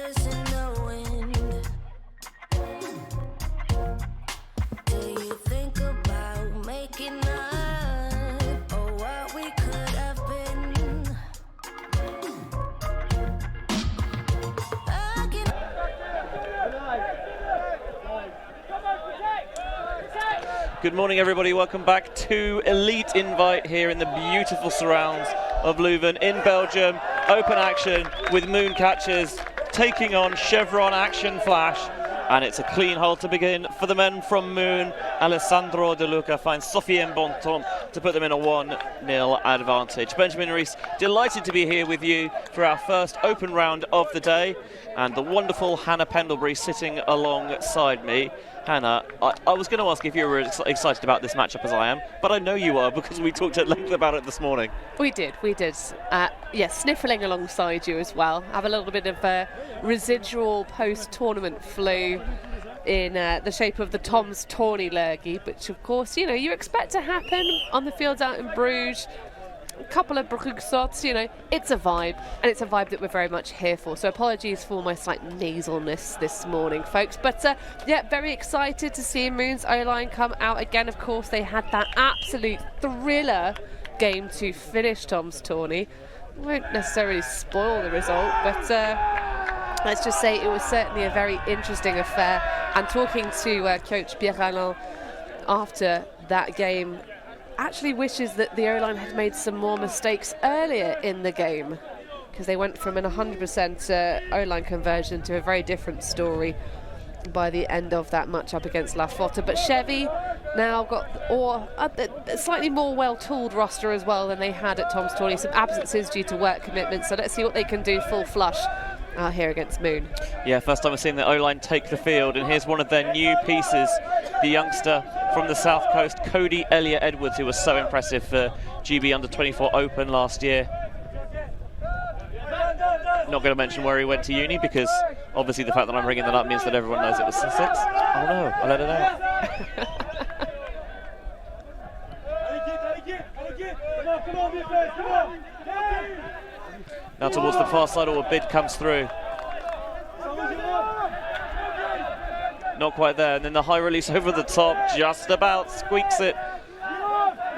feathers in the wind. Do you think about making up or what we could have been? Good morning, everybody. Welcome back to Elite Invite here in the beautiful surrounds of Leuven in Belgium. Open action with Mooncatchers taking on Chevron Action Flash. And it's a clean hole to begin for the men from Moon. Alessandro De Luca finds Sophie Bonton to put them in a 1-0 advantage. Benjamin Rees, delighted to be here with you for our first open round of the day. And the wonderful Hannah Pendlebury sitting alongside me. Hannah, I was going to ask if you were excited about this matchup as I am, but I know you are because we talked at length about it this morning. We did. Yes, sniffling alongside you as well. Have a little bit of residual post-tournament flu in the shape of the Tom's Tourney lurgy, which of course, you expect to happen on the fields out in Bruges. A couple of Brugsots, it's a vibe, and it's a vibe that we're very much here for. So apologies for my slight nasalness this morning, folks. But yeah, very excited to see Moon's O-line come out again. Of course, they had that absolute thriller game to finish Tom's Tourney. Won't necessarily spoil the result, but let's just say it was certainly a very interesting affair. And talking to Coach Pierre Alain after that game, actually wishes that the O-line had made some more mistakes earlier in the game, because they went from an 100% O-line conversion to a very different story by the end of that matchup against La Fotta. But Chevy now got a slightly more well-tooled roster as well than they had at Tom's Tourney. Some absences due to work commitments, so let's see what they can do full flush out here against Moon. Yeah, first time we're seeing the O-line take the field, and here's one of their new pieces, the youngster from the South Coast, Cody Elliott-Edwards, who was so impressive for GB Under-24 Open last year. Not going to mention where he went to uni, because obviously the fact that I'm bringing that up means that everyone knows it was Sussex. Oh no, I let it out. Now towards the far side, a bid comes through. Not quite there, and then the high release over the top, just about squeaks it.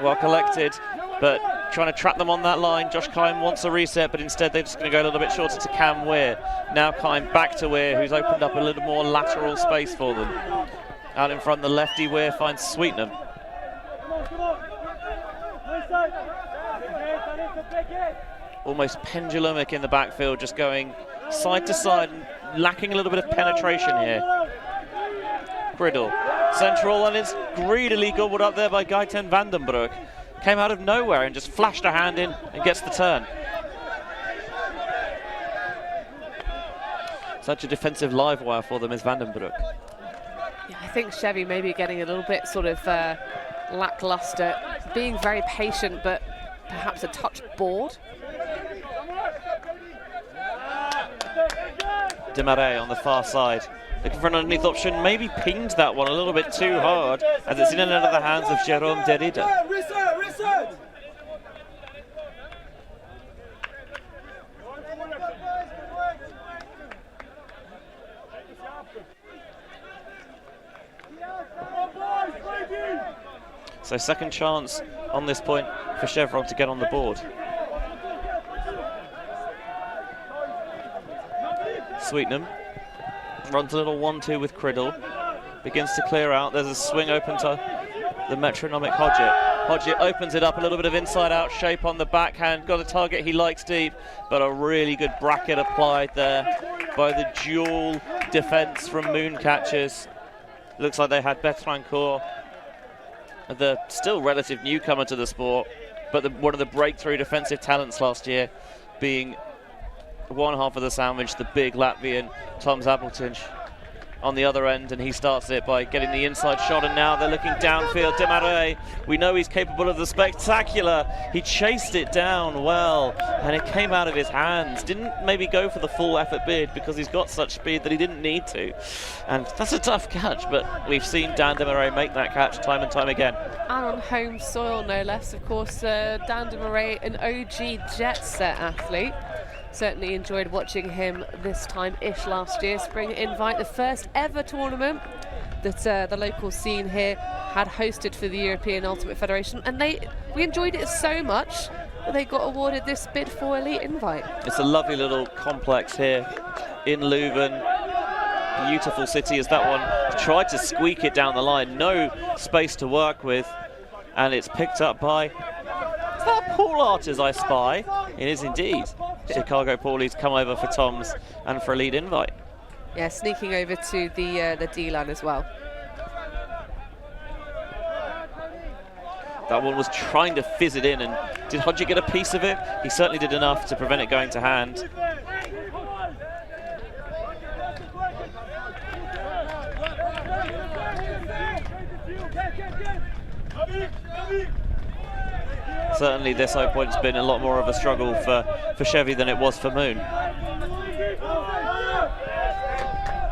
Well collected, but trying to trap them on that line. Josh Kime wants a reset, but instead they're just going to go a little bit shorter to Cam Weir. Now Kime back to Weir, who's opened up a little more lateral space for them. Out in front, the lefty Weir finds Sweetnam. Almost pendulumic in the backfield, just going side to side, and lacking a little bit of penetration here. Griddle, central, and it's greedily gobbled up there by Gaiten Vandenbroek. Came out of nowhere and just flashed a hand in and gets the turn. Such a defensive live wire for them is Vandenbroek. Yeah, I think Chevy may be getting a little bit sort of lackluster, being very patient, but perhaps a touch bored. Demarais on the far side, looking for an underneath option, maybe pinged that one a little bit too hard, as it's in and out of the hands of Jérôme Derrida. So second chance on this point for Chevron to get on the board. Sweetnam runs a little 1-2 with Criddle, begins to clear out. There's a swing open to the metronomic Hodgett. Hodgett opens it up, a little bit of inside-out shape on the backhand. Got a target he likes deep, but a really good bracket applied there by the dual defense from Mooncatchers. Looks like they had Betrancourt, the still relative newcomer to the sport, but one of the breakthrough defensive talents last year, being one half of the sandwich, the big Latvian Tom Zabeltinch on the other end, and he starts it by getting the inside shot, and now they're looking downfield. Demarais, we know he's capable of the spectacular. He chased it down well, and it came out of his hands. Didn't maybe go for the full effort bid because he's got such speed that he didn't need to. And that's a tough catch, but we've seen Dan Demarais make that catch time and time again. And on home soil, no less, of course. Dan Demarais, an OG jet set athlete. Certainly enjoyed watching him this time-ish last year. Spring Invite, the first ever tournament that the local scene here had hosted for the European Ultimate Federation, and we enjoyed it so much that they got awarded this bid for Elite Invite. It's a lovely little complex here in Leuven. Beautiful city as that one tried to squeak it down the line. No space to work with, and it's picked up by, is that Paul Arters I spy? It is indeed. Chicago Paulie's come over for Toms and for Elite Invite. Yeah, sneaking over to the D-line as well. That one was trying to fizz it in, and did Hodgie get a piece of it? He certainly did enough to prevent it going to hand. Certainly this high point's been a lot more of a struggle for Chevy than it was for Moon.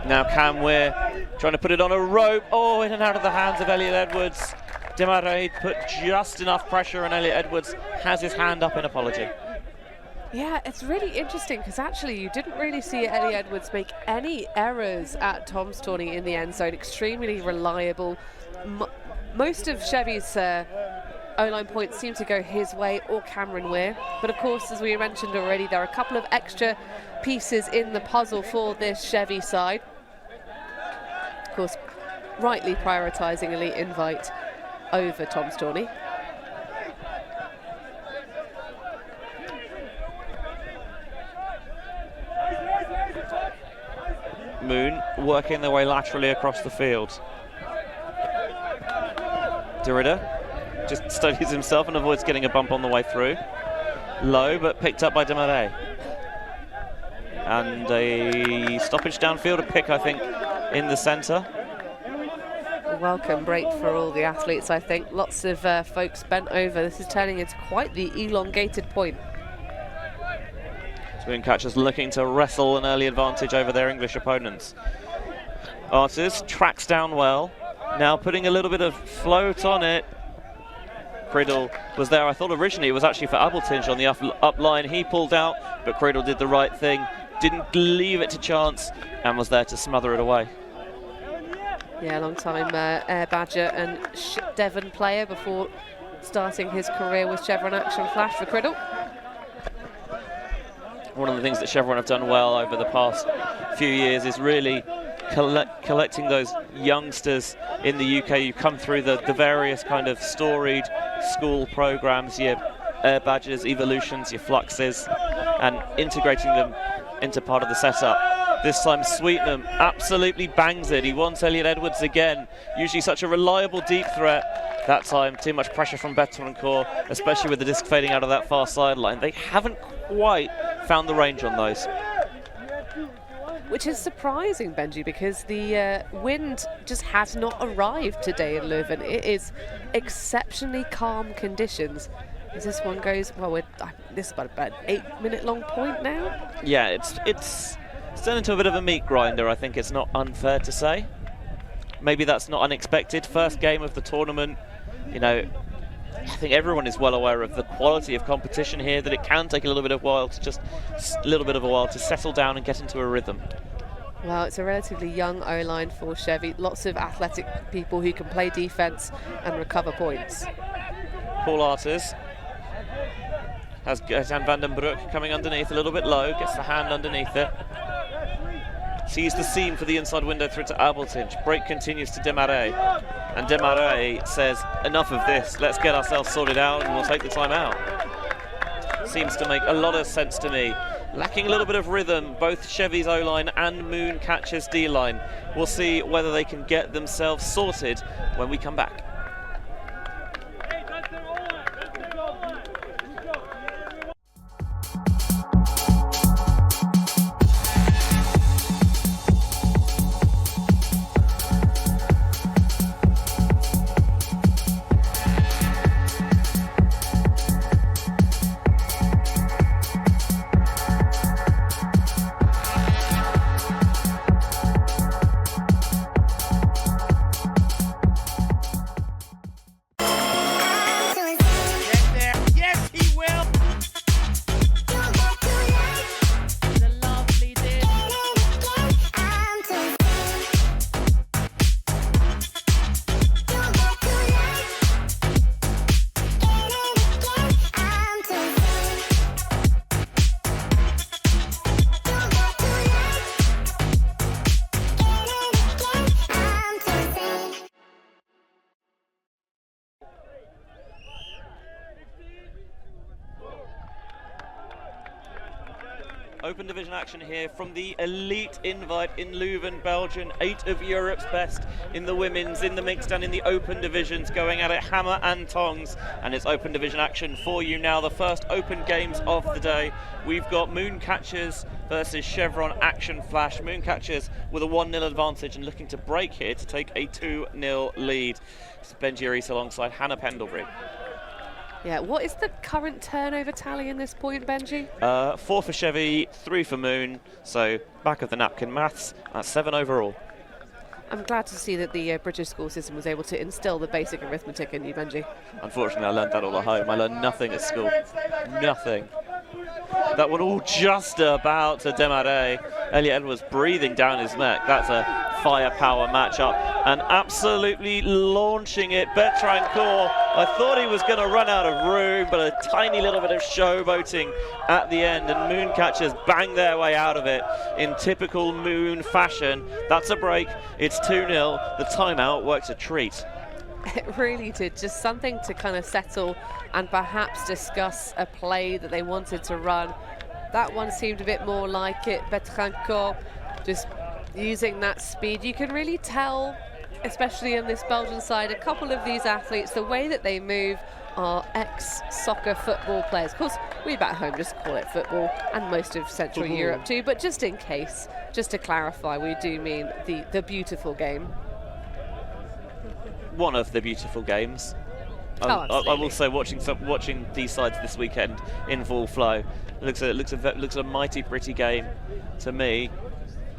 Now Cam Weir trying to put it on a rope. Oh, in and out of the hands of Elliot Edwards. Demarais put just enough pressure, and Elliot Edwards has his hand up in apology. Yeah, it's really interesting because actually you didn't really see Elliot Edwards make any errors at Tom's tourney in the end zone. Extremely reliable. Most of Chevy's O-line points seem to go his way or Cameron Weir. But of course, as we mentioned already, there are a couple of extra pieces in the puzzle for this Chevy side. Of course, rightly prioritising Elite Invite over Tom's tourney. Moon working their way laterally across the field. Derrida just studies himself and avoids getting a bump on the way through. Low, but picked up by Demarais. And a stoppage downfield, a pick, I think, in the centre. A welcome break for all the athletes, I think. Lots of folks bent over. This is turning into quite the elongated point. Mooncatchers looking to wrestle an early advantage over their English opponents. Artist tracks down well. Now putting a little bit of float on it. Criddle was there. I thought originally it was actually for Abeltinge on the up line. He pulled out, but Criddle did the right thing. Didn't leave it to chance and was there to smother it away. Yeah, long time Air Badger and Devon player before starting his career with Chevron Action Flash for Criddle. One of the things that Chevron have done well over the past few years is really collecting those youngsters in the UK. You come through the various kind of storied school programs, your Air Badgers, Evolutions, your Fluxes, and integrating them into part of the setup. This time Sweetnam absolutely bangs it. He wants Elliot Edwards again. Usually such a reliable deep threat. That time too much pressure from Betancourt, especially with the disc fading out of that far sideline. They haven't quite found the range on those. Which is surprising, Benji, because the wind just has not arrived today in Leuven. It is exceptionally calm conditions. As this one goes, well, this is about an 8-minute long point now. Yeah, it's turned into a bit of a meat grinder, I think it's not unfair to say. Maybe that's not unexpected. First game of the tournament, you know, I think everyone is well aware of the quality of competition here, that it can take a little bit of a while to settle down and get into a rhythm. Well, it's a relatively young O-line for Chevy. Lots of athletic people who can play defence and recover points. Paul Arters has Jan van den Broek coming underneath a little bit low, gets the hand underneath it. Sees the seam for the inside window through to Abeltinge. Break continues to Demarais. And Demarais says, enough of this, let's get ourselves sorted out and we'll take the time out. Seems to make a lot of sense to me. Lacking a little bit of rhythm, both Chevy's O-line and Mooncatchers D-line. We'll see whether they can get themselves sorted when we come back. Open division action here from the elite invite in Leuven, Belgium. 8 of Europe's best in the women's, in the mixed and in the open divisions, going at it hammer and tongs. And it's open division action for you now. The first open games of the day. We've got Mooncatchers versus Chevron Action Flash. Mooncatchers with a 1-0 advantage and looking to break here to take a 2-0 lead. It's Benji Rees alongside Hannah Pendlebury. Yeah, what is the current turnover tally in this point, Benji? 4 for Chevy, 3 for Moon, so back of the napkin maths, that's 7 overall. I'm glad to see that the British school system was able to instill the basic arithmetic in you, Benji. Unfortunately, I learned that all at home. I learned nothing at school. Nothing. That one all just about to démarrer. Elliot Edwards breathing down his neck. That's a firepower matchup. And absolutely launching it, Bertrand Cour. I thought he was going to run out of room, but a tiny little bit of showboating at the end, and Mooncatchers bang their way out of it in typical Moon fashion. That's a break. It's 2-0. The timeout works a treat. It really did. Just something to kind of settle and perhaps discuss a play that they wanted to run. That one seemed a bit more like it. Bertrand Cour just using that speed. You can really tell, especially in this Belgian side, a couple of these athletes, the way that they move are ex-soccer football players. Of course, we back home just call it football, and most of Central Europe too, but just in case, just to clarify, we do mean the beautiful game. One of the beautiful games. I will say, watching these sides this weekend in full flow, it looks a mighty pretty game to me.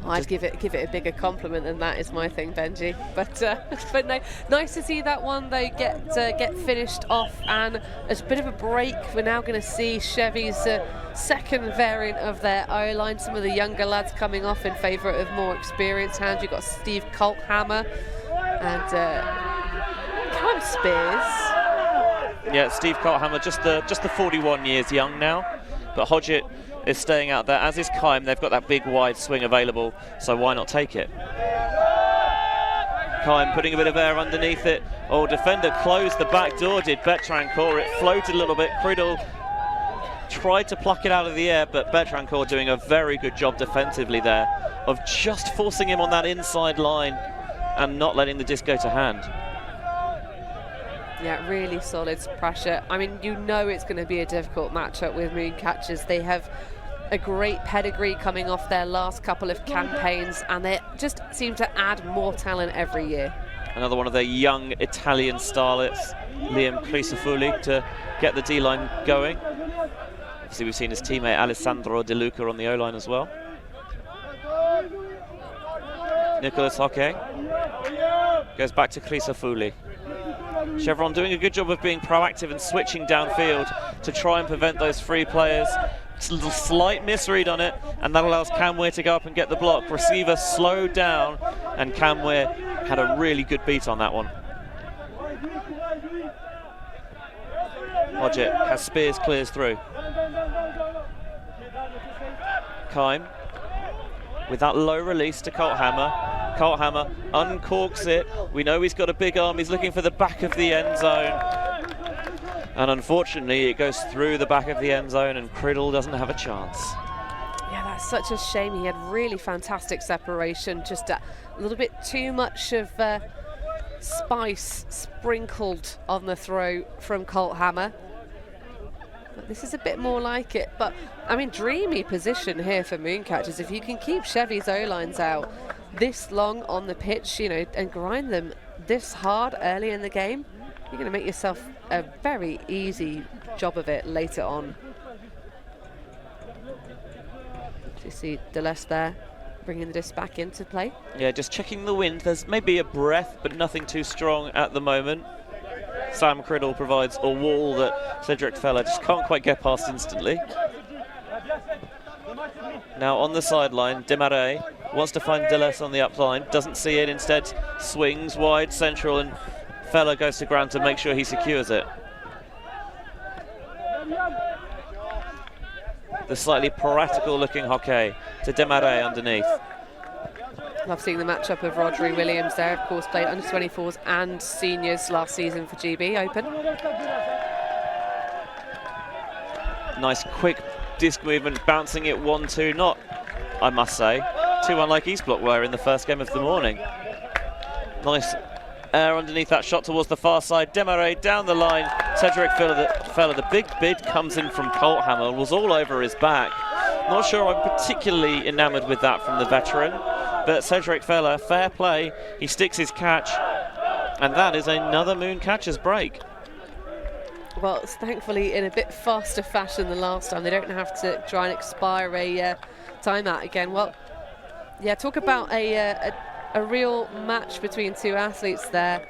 I'd give it a bigger compliment than that, is my thing, Benji. But no, nice to see that one though get finished off, and as a bit of a break, we're now going to see Chevy's second variant of their O-line. Some of the younger lads coming off in favour of more experienced hands. You've got Steve Colthammer and Callum Spears. Yeah, Steve Colthammer, just the 41 years young now, but Hodgett is staying out there, as is Kime. They've got that big wide swing available, so why not take it? Kime putting a bit of air underneath it. Oh, defender closed the back door, did Bertrand Cour. It floated a little bit. Criddle tried to pluck it out of the air, but Bertrand Cour doing a very good job defensively there of just forcing him on that inside line and not letting the disc go to hand. Yeah, really solid pressure. I mean, you know it's going to be a difficult matchup with Mooncatchers. They have a great pedigree coming off their last couple of campaigns, and they just seem to add more talent every year. Another one of their young Italian starlets, Liam Crisafulli, to get the D-line going. Obviously, we've seen his teammate Alessandro De Luca on the O-line as well. Nicolas Hockey goes back to Crisafulli. Chevron doing a good job of being proactive and switching downfield to try and prevent those free players. It's a little slight misread on it, and that allows Camware to go up and get the block. Receiver slowed down, and Camware had a really good beat on that one. Hodgett has Spears, clears through. Kime with that low release to Colthammer. Colthammer uncorks it. We know he's got a big arm. He's looking for the back of the end zone. And unfortunately, it goes through the back of the end zone, and Criddle doesn't have a chance. Yeah, that's such a shame. He had really fantastic separation. Just a little bit too much of spice sprinkled on the throw from Colthammer. But this is a bit more like it. But, I mean, dreamy position here for Mooncatchers. If you can keep Chevy's O-lines out this long on the pitch, you know, and grind them this hard early in the game, you're going to make yourself a very easy job of it later on. You see Deleuze there bringing the disc back into play. Yeah, just checking the wind. There's maybe a breath, but nothing too strong at the moment. Sam Criddle provides a wall that Cedric Feller just can't quite get past instantly. Now on the sideline, Desmarais wants to find Deleuze on the up line, doesn't see it, instead swings wide central, and Feller goes to ground to make sure he secures it. The slightly piratical looking Hockey to Desmarais underneath. Love seeing the matchup of Rodri Williams there. Of course, played under 24s and seniors last season for GB Open. Nice quick disc movement, bouncing it 1-2. Not, I must say, too unlike East Block were in the first game of the morning. Nice air underneath that shot towards the far side. Desmarais down the line. Cedric Fella, the big bid comes in from Colthammer, was all over his back. Not sure I'm particularly enamoured with that from the veteran, but Cedric Fella, fair play. He sticks his catch, and that is another Mooncatchers break. Well, it's thankfully in a bit faster fashion than last time. They don't have to try and expire a timeout again. Well, yeah, talk about a real match between two athletes there.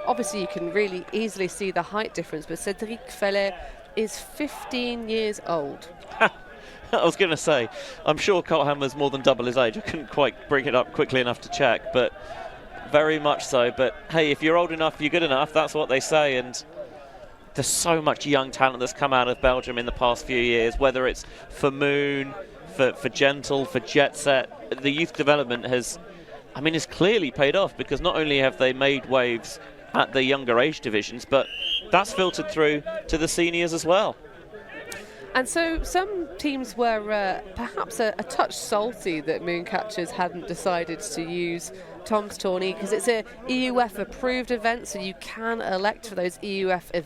Obviously, you can really easily see the height difference, but Cedric Fella is 15 years old. I was going to say, I'm sure Colthammer's more than double his age. I couldn't quite bring it up quickly enough to check, but very much so. But hey, if you're old enough, you're good enough. That's what they say. And there's so much young talent that's come out of Belgium in the past few years, whether it's for Moon, for Gentle, for Jet Set. The youth development has clearly paid off, because not only have they made waves at the younger age divisions, but that's filtered through to the seniors as well. And so some teams were perhaps a touch salty that Mooncatchers hadn't decided to use Tom's Tourney, because it's a EUF approved event, so you can elect for those EUF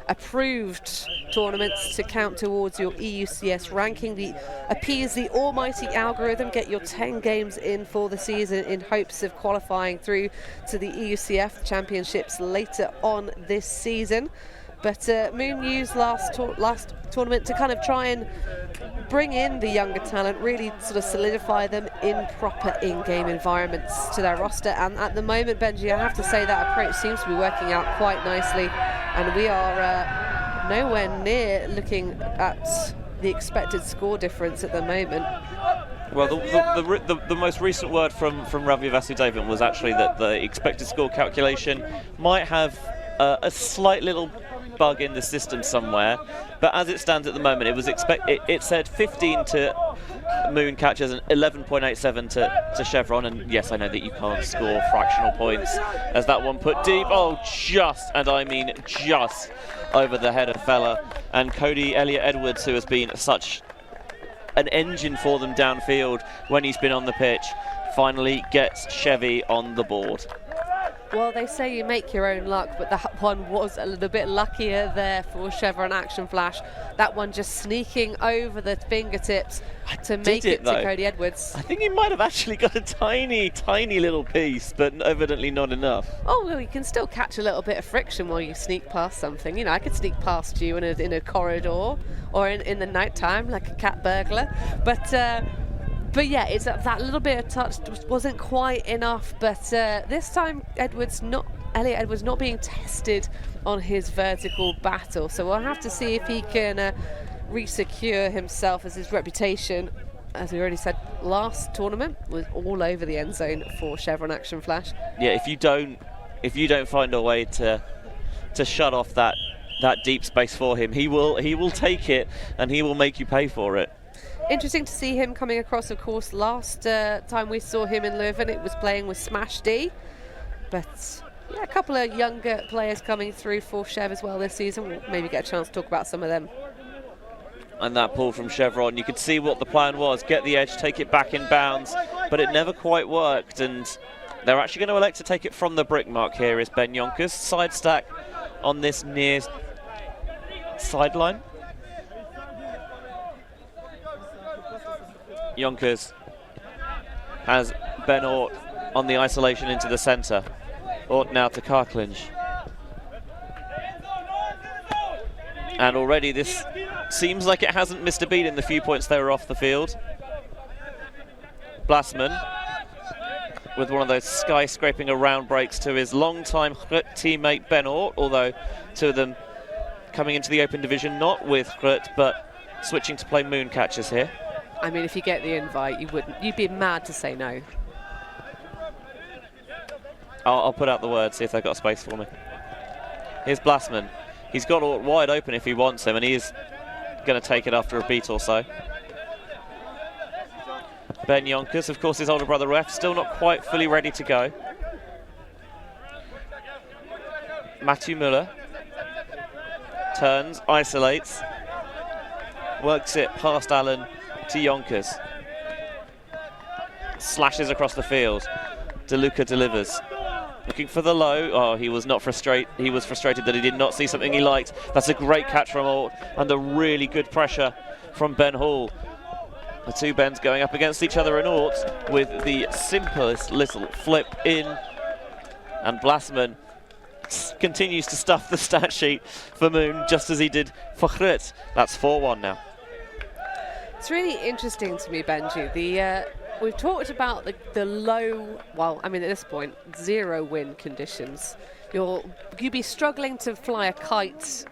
approved tournaments to count towards your EUCS ranking. Appease the almighty algorithm, get your 10 games in for the season in hopes of qualifying through to the EUCF championships later on this season. But Moon used last tournament to kind of try and bring in the younger talent, really sort of solidify them in proper in-game environments to their roster. And at the moment, Benji, I have to say that approach seems to be working out quite nicely. And we are nowhere near looking at the expected score difference at the moment. Well, the most recent word from Ravi Vasudevan was actually that the expected score calculation might have a slight little bug in the system somewhere, but as it stands at the moment, it said 15 to Mooncatchers and 11.87 to Chevron. And yes, I know that you can't score fractional points, as that one put deep, just over the head of Fella. And Cody Elliott-Edwards, who has been such an engine for them downfield when he's been on the pitch, finally gets Chevy on the board. Well, they say you make your own luck, but that one was a little bit luckier there for Chevron Action Flash. That one just sneaking over the fingertips to make it to Cody Edwards. I think he might have actually got a tiny, tiny little piece, but evidently not enough. Oh, well, you can still catch a little bit of friction while you sneak past something. You know, I could sneak past you in a corridor or in the night time like a cat burglar. But yeah, it's that little bit of touch wasn't quite enough. But this time, Elliott Edwards not being tested on his vertical battle. So we'll have to see if he can re-secure himself, as his reputation, as we already said, last tournament was all over the end zone for Chevron Action Flash. Yeah, if you don't find a way to shut off that deep space for him, he will take it, and he will make you pay for it. Interesting to see him coming across, of course. Last time we saw him in Leuven, it was playing with Smash D. But yeah, a couple of younger players coming through for Chev as well this season. We'll maybe get a chance to talk about some of them. And that pull from Chevron, you could see what the plan was. Get the edge, take it back in bounds, but it never quite worked. And they're actually going to elect to take it from the brick mark here is Ben Yonkers. Side stack on this near sideline. Yonkers has Ben Ort on the isolation into the centre. Ort now to Karklinge. And already this seems like it hasn't missed a beat in the few points they were off the field. Blasman with one of those skyscraping around breaks to his long-time teammate Ben Ort, although two of them coming into the open division, not with Hrut, but switching to play Mooncatchers here. I mean, if you get the invite, you'd be mad to say no. I'll put out the word, see if they've got a space for me. Here's Blasman. He's got Ort wide open if he wants him, and he is going to take it after a beat or so. Ben Yonkers, of course, his older brother Ref, still not quite fully ready to go. Matthew Muller turns, isolates. Works it past Allen to Yonkers. Slashes across the field. DeLuca delivers. Looking for the low. Oh, he was not frustrated. He was frustrated that he did not see something he liked. That's a great catch from Alt, under really good pressure from Ben Hall. The two Bens going up against each other, and Alt with the simplest little flip in. And Blasman continues to stuff the stat sheet for Moon, just as he did for Grit. That's 4-1 now. It's really interesting to me, Benji. We've talked about the low, well, I mean, at this point, 0 win conditions. You'd be struggling to fly a kite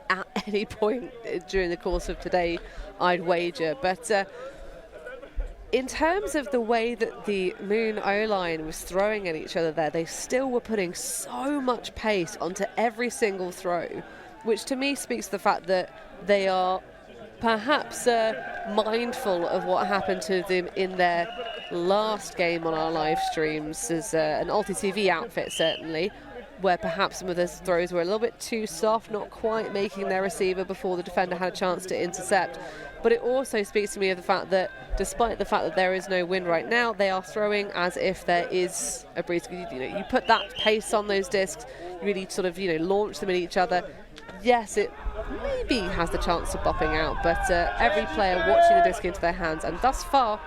at any point during the course of today, I'd wager. But in terms of the way that the Moon O-line was throwing at each other there, they still were putting so much pace onto every single throw, which to me speaks to the fact that they are perhaps mindful of what happened to them in their last game on our live streams as an Ulti TV outfit, certainly, where perhaps some of those throws were a little bit too soft, not quite making their receiver before the defender had a chance to intercept. But it also speaks to me of the fact that despite the fact that there is no win right now, they are throwing as if there is a breeze. You put that pace on those discs, you really sort of launch them at each other. Yes, it maybe has the chance of bopping out, but every player watching the disc into their hands, and thus far,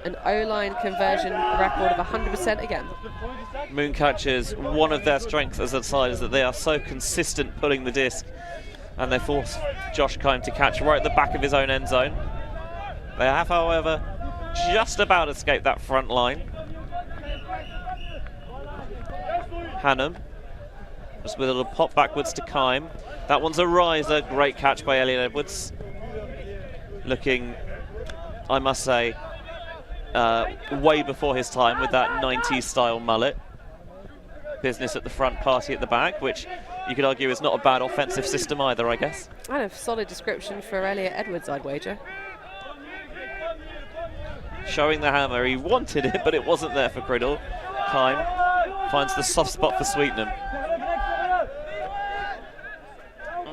an O-line conversion record of 100% again. Mooncatchers, one of their strengths as a side is that they are so consistent pulling the disc, and they force Josh Keim to catch right at the back of his own end zone. They have, however, just about escaped that front line. Hannum, just with a little pop backwards to Keim. That one's a riser, great catch by Elliot Edwards. Looking, I must say, way before his time with that 90s style mullet. Business at the front, party at the back, which you could argue is not a bad offensive system either, I guess. And a solid description for Elliot Edwards, I'd wager. Showing the hammer, he wanted it, but it wasn't there for Criddle. Keim finds the soft spot for Sweetenham.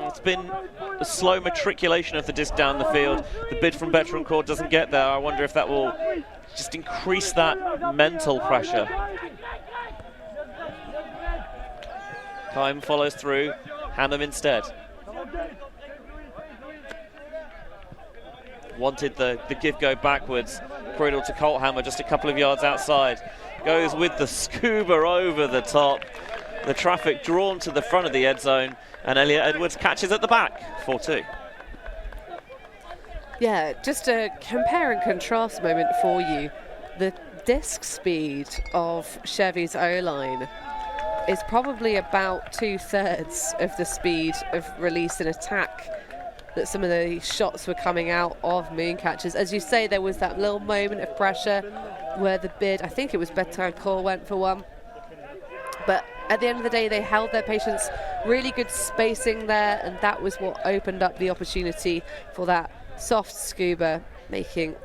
It's been a slow matriculation of the disc down the field. The bid from Veteran Court doesn't get there. I wonder if that will just increase that mental pressure. Keim follows through, Hannum instead. Wanted the give go backwards. Criddle to Colthammer just a couple of yards outside. Goes with the scuba over the top. The traffic drawn to the front of the end zone, and Elliot Edwards catches at the back, 4-2. Yeah, just a compare and contrast moment for you. The disc speed of Chevy's O-line is probably about 2/3 of the speed of release and attack that some of the shots were coming out of Mooncatchers. As you say, there was that little moment of pressure where the bid, I think it was Betancourt, went for one. But at the end of the day, they held their patience, really good spacing there, and that was what opened up the opportunity for that soft scuba, making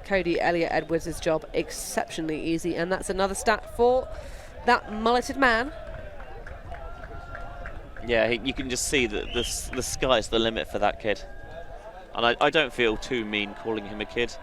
Cody Elliot Edwards' job exceptionally easy. And that's another stat for that mulleted man. Yeah, you can just see that the sky's the limit for that kid. And I don't feel too mean calling him a kid.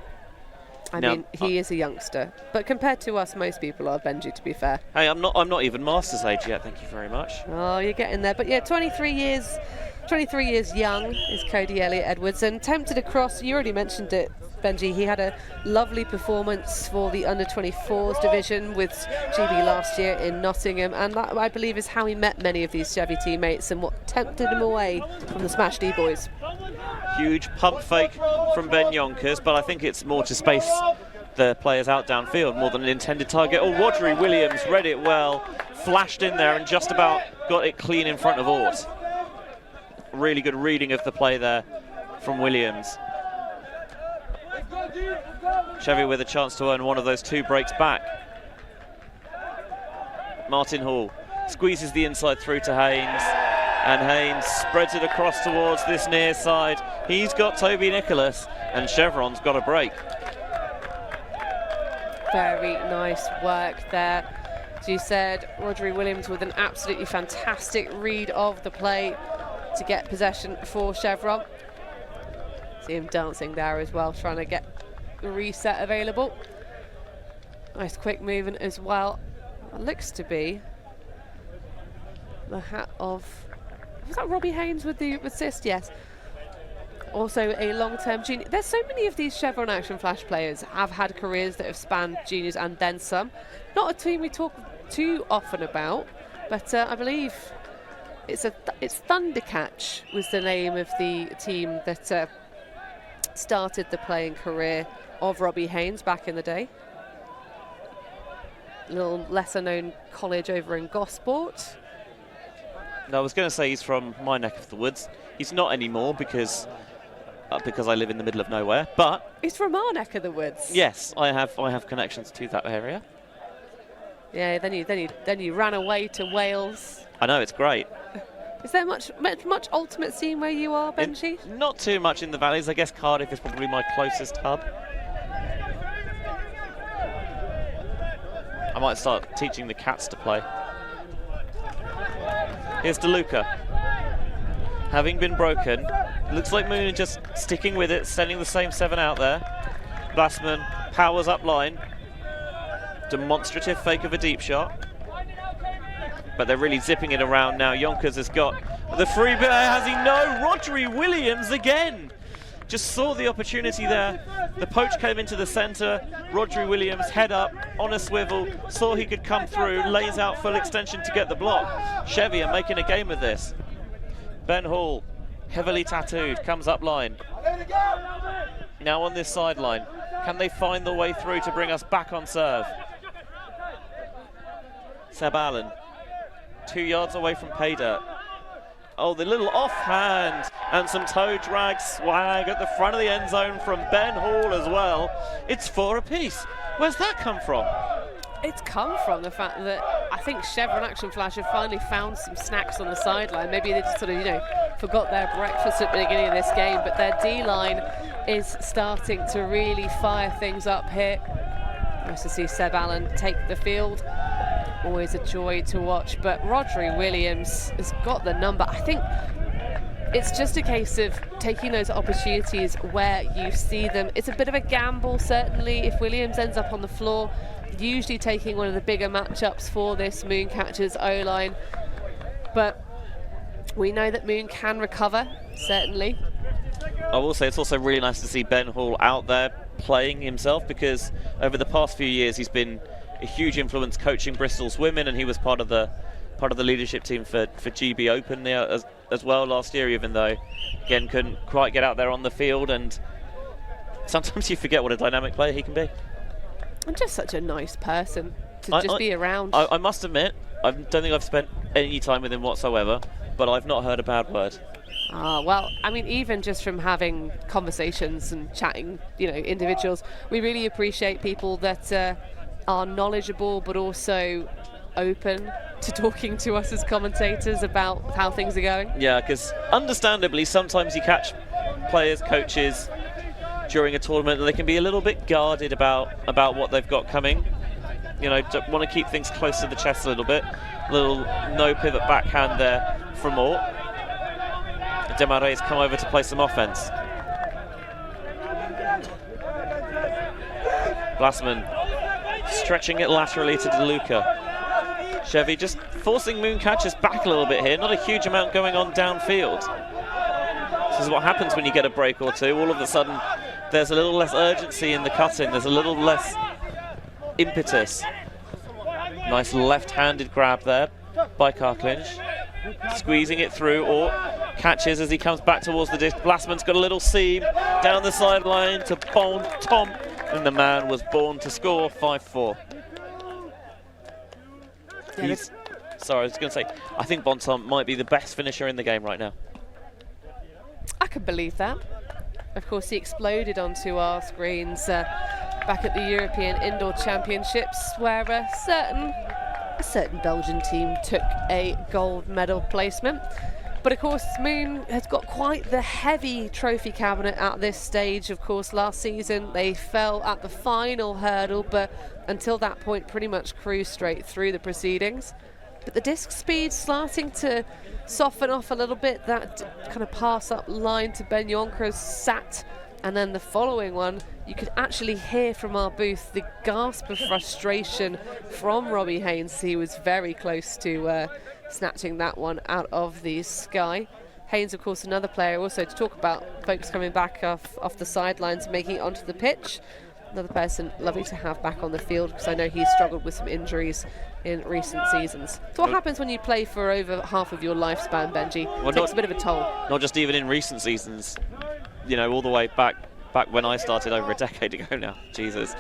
I mean, he is a youngster, but compared to us, most people are, Benji, to be fair. Hey, I'm not even master's age yet, thank you very much. Oh, you're getting there. But yeah, 23 years young is Cody Elliot Edwards, and tempted across, you already mentioned it, Benji, he had a lovely performance for the under-24s division with GB last year in Nottingham, and that, I believe, is how he met many of these Chevy teammates and what tempted him away from the Smash D boys. Huge pump fake from Ben Yonkers, but I think it's more to space the players out downfield more than an intended target. Oh, Wadri Williams read it well, flashed in there and just about got it clean in front of Ort. Really good reading of the play there from Williams. Chevy with a chance to earn one of those two breaks back. Martin Hall squeezes the inside through to Haynes, and Haynes spreads it across towards this near side. He's got Toby Nicholas, and Chevron's got a break. Very nice work there. As you said, Rodri Williams with an absolutely fantastic read of the play to get possession for Chevron. So See him dancing there as well, trying to get the reset available. Nice quick movement as well. It looks to be the hat of, was that Robbie Haynes with the assist? Yes. Also a long-term junior. There's so many of these Chevron Action Flash players have had careers that have spanned juniors and then some. Not a team we talk too often about, but I believe it's Thundercatch was the name of the team that started the playing career of Robbie Haynes back in the day. A little lesser known college over in Gosport. No, I was going to say he's from my neck of the woods. He's not anymore because I live in the middle of nowhere, but he's from our neck of the woods. Yes, I have connections to that area. Yeah, then you ran away to Wales. I know, it's great. Is there much ultimate scene where you are, Benji? Not too much in the valleys. I guess Cardiff is probably my closest hub. I might start teaching the cats to play. Here's DeLuca. Having been broken, looks like Moon just sticking with it, sending the same 7 out there. Blassman powers up line. Demonstrative fake of a deep shot. But they're really zipping it around now. Yonkers has got the free bit. Has he? No. Rodri Williams again. Just saw the opportunity there. The poach came into the centre. Rodri Williams, head up, on a swivel, saw he could come through, lays out full extension to get the block. Chevy are making a game of this. Ben Hall, heavily tattooed, comes up line. Now on this sideline. Can they find the way through to bring us back on serve? Seb Allen, 2 yards away from pay dirt. Oh, the little offhand and some toe drag swag at the front of the end zone from Ben Hall as well. It's 4 apiece. Where's that come from? It's come from the fact that I think Chevron Action Flash have finally found some snacks on the sideline. Maybe they just sort of, forgot their breakfast at the beginning of this game, but their D-line is starting to really fire things up here. Nice to see Seb Allen take the field. Always a joy to watch, but Rodri Williams has got the number. I think it's just a case of taking those opportunities where you see them. It's a bit of a gamble, certainly, if Williams ends up on the floor, usually taking one of the bigger matchups for this Mooncatchers O-line. But we know that Moon can recover, certainly. I will say it's also really nice to see Ben Hall out there playing himself, because over the past few years he's been a huge influence coaching Bristol's women, and he was part of the leadership team for GB Open as well last year, even though again couldn't quite get out there on the field. And sometimes you forget what a dynamic player he can be. And just such a nice person to just be around. I must admit, I don't think I've spent any time with him whatsoever, but I've not heard a bad word. Well, I mean, even just from having conversations and chatting, individuals, we really appreciate people that are knowledgeable but also open to talking to us as commentators about how things are going. Yeah, because understandably sometimes you catch players, coaches during a tournament and they can be a little bit guarded about what they've got coming. Want to keep things close to the chest a little bit. A little no pivot backhand there from Mort. Demarais come over to play some offense. Blassman stretching it laterally to DeLuca. Chevy just forcing Mooncatchers back a little bit here. Not a huge amount going on downfield. This is what happens when you get a break or two. All of a sudden, there's a little less urgency in the cutting. There's a little less impetus. Nice left-handed grab there by Carclinch. Squeezing it through, or catches as he comes back towards the disc. Blassman's got a little seam down the sideline to Bon Tom, and the man was born to score. 5-4. Sorry, I was going to say, I think Bon Tom might be the best finisher in the game right now. I can believe that. Of course, he exploded onto our screens back at the European Indoor Championships, where a certain Belgian team took a gold medal placement. But of course, Moon has got quite the heavy trophy cabinet at this stage. Of course, last season they fell at the final hurdle, but until that point pretty much cruised straight through the proceedings. But the disc speed starting to soften off a little bit. That kind of pass up line to Ben Yonkers sat And then the following one, you could actually hear from our booth the gasp of frustration from Robbie Haynes. He was very close to snatching that one out of the sky. Haynes, of course, another player also to talk about, folks coming back off the sidelines, making it onto the pitch. Another person lovely to have back on the field, because I know he's struggled with some injuries in recent seasons. So what happens when you play for over half of your lifespan, Benji? Well, it takes a bit of a toll. Not just even in recent seasons, you know, all the way back when I started over a decade ago now. Jesus.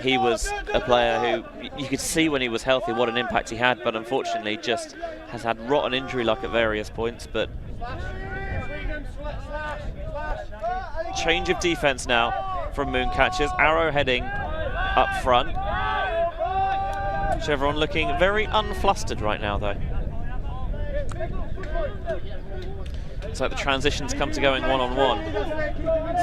He was a player who you could see when he was healthy what an impact he had, but unfortunately just has had rotten injury luck at various points. But change of defense now from Mooncatchers. Arrow heading up front. Chevron looking very unflustered right now, though. It's like the transitions come to going one-on-one.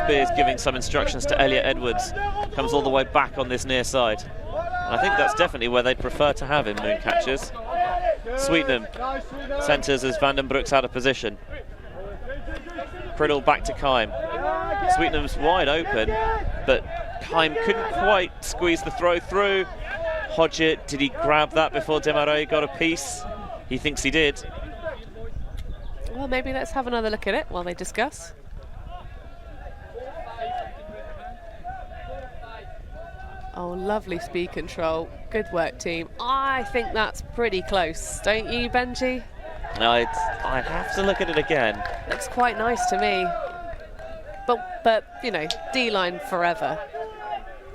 Spears giving some instructions to Elliot Edwards. Comes all the way back on this near side. And I think that's definitely where they'd prefer to have him, Mooncatchers. Sweetenham centres as Vandenbroek's out of position. Criddle back to Keim. Sweetenham's wide open, but Keim couldn't quite squeeze the throw through. Hodgett, did he grab that before Demarais got a piece? He thinks he did. Well, maybe let's have another look at it while they discuss. Oh, lovely speed control. Good work, team. I think that's pretty close, don't you, Benji? I'd have to look at it again. Looks quite nice to me. But you know, D-line forever.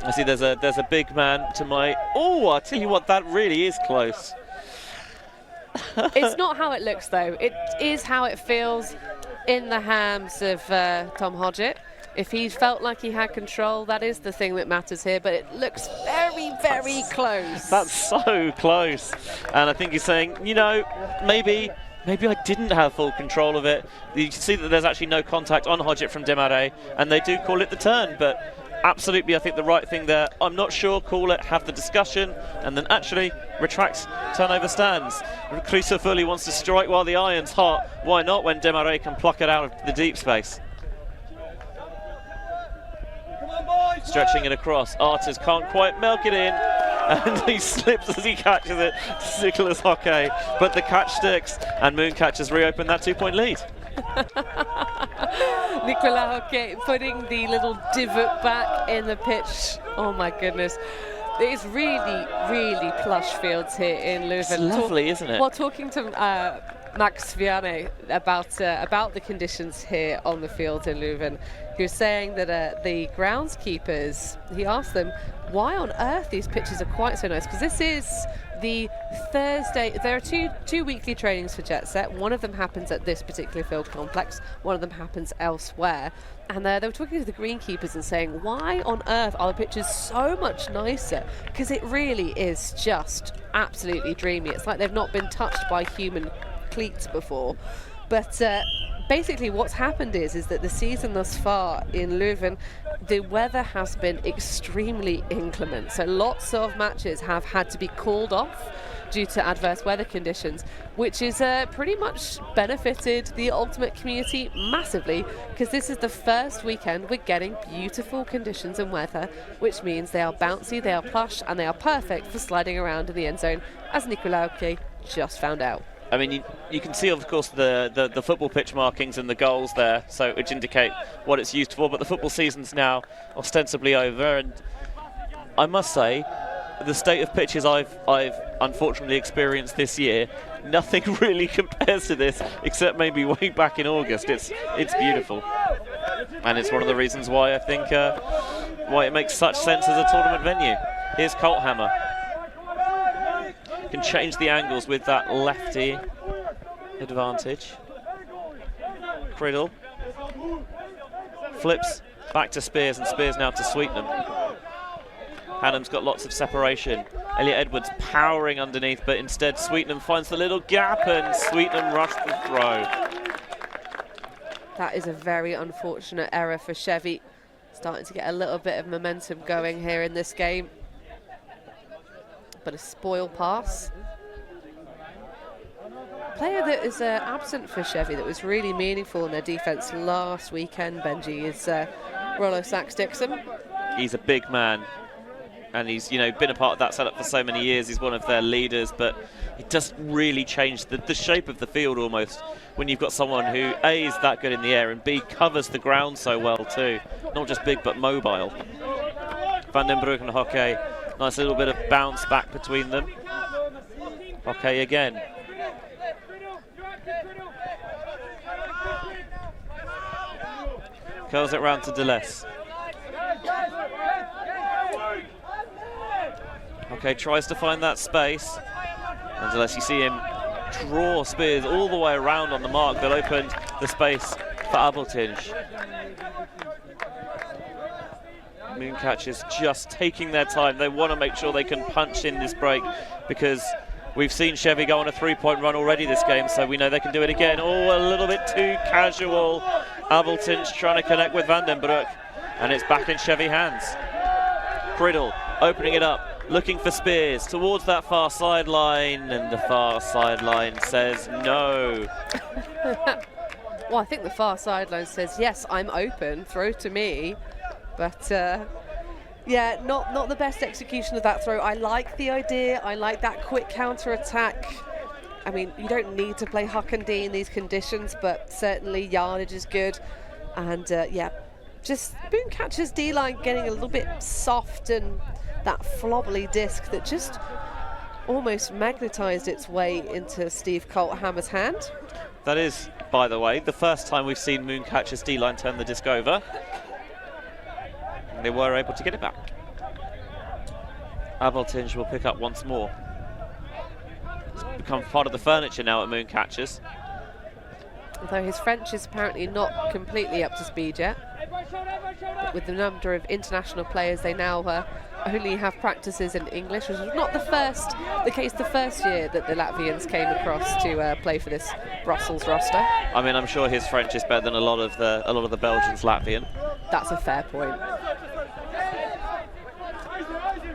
I see there's a big man to my... Oh, I'll tell you what, that really is close. It's not how it looks, though. It is how it feels in the hands of Tom Hodgett. If he felt like he had control, that is the thing that matters here, but it looks very, very close. That's so close. And I think he's saying, you know, maybe I didn't have full control of it. You can see that there's actually no contact on Hodgett from Demarais, and they do call it the turn, but absolutely, I think the right thing there. I'm not sure, call it, have the discussion, and then actually retract, turnover stands. Crisafulli wants to strike while the iron's hot. Why not when Demarais can pluck it out of the deep space? Stretching it across. Arters can't quite milk it in, and he slips as he catches it to Nicolas Hockey, but the catch sticks, and Mooncatchers reopen that 2-point lead. Nicolas Hockey putting the little divot back in the pitch. Oh my goodness. It's really, really plush fields here in Leuven. It's lovely, isn't it? While talking to Max Vianney about the conditions here on the field in Leuven, he was saying that the groundskeepers, he asked them why on earth these pitches are quite so nice, because this is the Thursday. There are two weekly trainings for Jet Set. One of them happens at this particular field complex, one of them happens elsewhere, and they were talking to the greenkeepers and saying, why on earth are the pitches so much nicer? Because it really is just absolutely dreamy. It's like they've not been touched by human cleats before. But basically what's happened is that the season thus far in Leuven, the weather has been extremely inclement. So lots of matches have had to be called off due to adverse weather conditions, which is pretty much benefited the Ultimate community massively, because this is the first weekend we're getting beautiful conditions and weather, which means they are bouncy, they are plush, and they are perfect for sliding around in the end zone, as Nicolas Hockey just found out. I mean, you can see, of course, the football pitch markings and the goals there, so which indicate what it's used for. But the football season's now ostensibly over, and I must say, the state of pitches I've unfortunately experienced this year, nothing really compares to this, except maybe way back in August. It's beautiful, and it's one of the reasons why I think why it makes such sense as a tournament venue. Here's Colthammer. Can change the angles with that lefty advantage. Criddle flips back to Spears, and Spears now to Sweetenham. Hannam's got lots of separation. Elliot Edwards powering underneath, but instead Sweetenham finds the little gap, and Sweetenham rushed the throw. That is a very unfortunate error for Chevy. Starting to get a little bit of momentum going here in this game. But a spoil pass. player that is absent for Chevy that was really meaningful in their defence last weekend, Benji, is Rollo Sachs-Dixon. He's a big man, and he's been a part of that setup for so many years. He's one of their leaders, but it doesn't really change the shape of the field almost when you've got someone who A, is that good in the air, and B, covers the ground so well too. Not just big, but mobile. Van den Broek and Hockey, nice little bit of bounce back between them. Hockey again. Curls it round to Deleuze. Okay, tries to find that space. And Deleuze, you see him draw Spears all the way around on the mark that opened the space for Abeltinge. Mooncatchers just taking their time. They want to make sure they can punch in this break because we've seen Chevy go on a three-point run already this game, so we know they can do it again. Oh, a little bit too casual. Abeltinge trying to connect with Van den Broek, and it's back in Chevy hands. Criddle opening it up, looking for Spears towards that far sideline, and the far sideline says no. Well, I think the far sideline says, yes, I'm open, throw to me. But, yeah, not the best execution of that throw. I like the idea. I like that quick counter-attack. I mean, you don't need to play Huck and D in these conditions, but certainly yardage is good. And, yeah, just Mooncatchers D-line getting a little bit soft, and that flobbly disc that just almost magnetised its way into Steve Colthammer's hand. That is, by the way, the first time we've seen Mooncatchers D-line turn the disc over. They were able to get it back. Abeltinge will pick up once more. It's become part of the furniture now at Mooncatchers. Although his French is apparently not completely up to speed yet. But with the number of international players, they now only have practices in English, which was not the case the first year that the Latvians came across to play for this Brussels roster. I mean, I'm sure his French is better than a lot of the Belgians' Latvian. That's a fair point.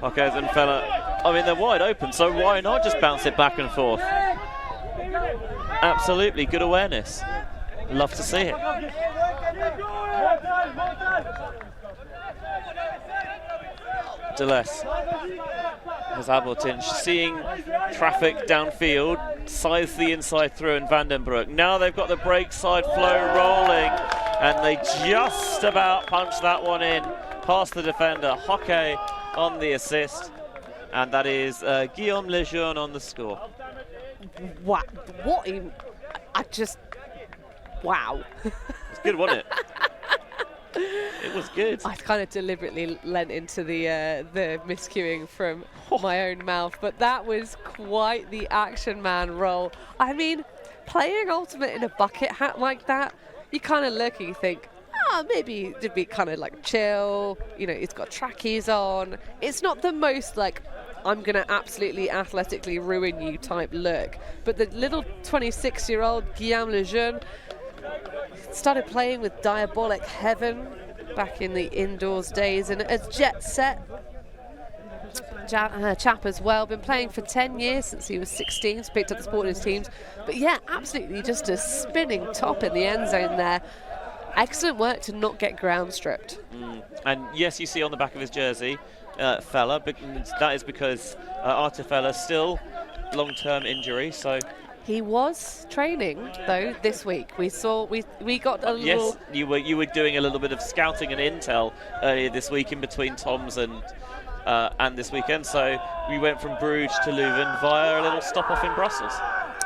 Okay, and fella, I mean, they're wide open, so why not just bounce it back and forth? Absolutely, good awareness. Love to see it. Deleuze has Abeltinge seeing traffic downfield, scythes the inside through, and Van den Broek. Now they've got the break side flow rolling, and they just about punch that one in past the defender. Hockey on the assist, and that is Guillaume Lejeune on the score. What? Wow. It's good, wasn't it? It was good. I kind of deliberately lent into the miscuing from my own mouth, but that was quite the action man role. I mean, playing Ultimate in a bucket hat like that, you kind of look and you think, maybe it'd be kind of like chill, it's got trackies on. It's not the most like, I'm going to absolutely athletically ruin you type look. But the little 26-year-old Guillaume Lejeune started playing with Diabolic Heaven back in the indoors days, and as Jet Set chap as well, been playing for 10 years since he was 16, so picked up the sport in his teams. But yeah, absolutely just a spinning top in the end zone there. Excellent work to not get ground stripped. And yes, you see on the back of his jersey, Fella, but that is because Arthur Fella still long-term injury, so he was training though this week. We got a little. Yes, you were doing a little bit of scouting and intel earlier this week in between Tom's and this weekend. So we went from Bruges to Leuven via a little stop off in Brussels.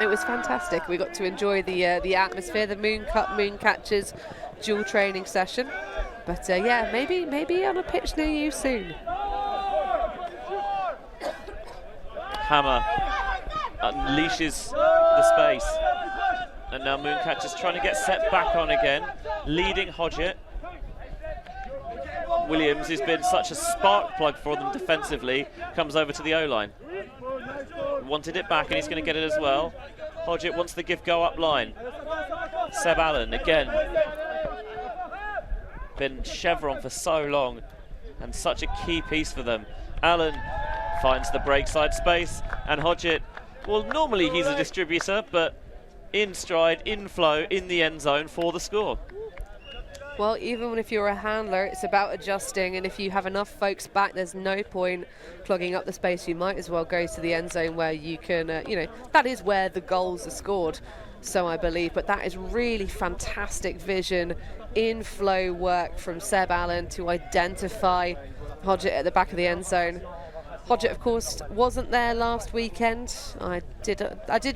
It was fantastic. We got to enjoy the atmosphere, the Moon Cup Mooncatchers dual training session. But yeah, maybe on a pitch near you soon. Hammer unleashes the space, and now Mooncatchers trying to get set back on again, leading Hodgett. Williams, who's been such a spark plug for them defensively, comes over to the O-line. Wanted it back, and he's going to get it as well. Hodgett wants the give go up line. Seb Allen again. Been Chevron for so long, and such a key piece for them. Allen finds the break side space, and Hodgett, well, normally he's a distributor, but in stride, in flow, in the end zone for the score. Well, even if you're a handler, it's about adjusting, and if you have enough folks back, there's no point clogging up the space. You might as well go to the end zone where you can, that is where the goals are scored, so I believe. But that is really fantastic vision, in-flow work from Seb Allen to identify Hodgett at the back of the end zone. Hodgett, of course, wasn't there last weekend. I did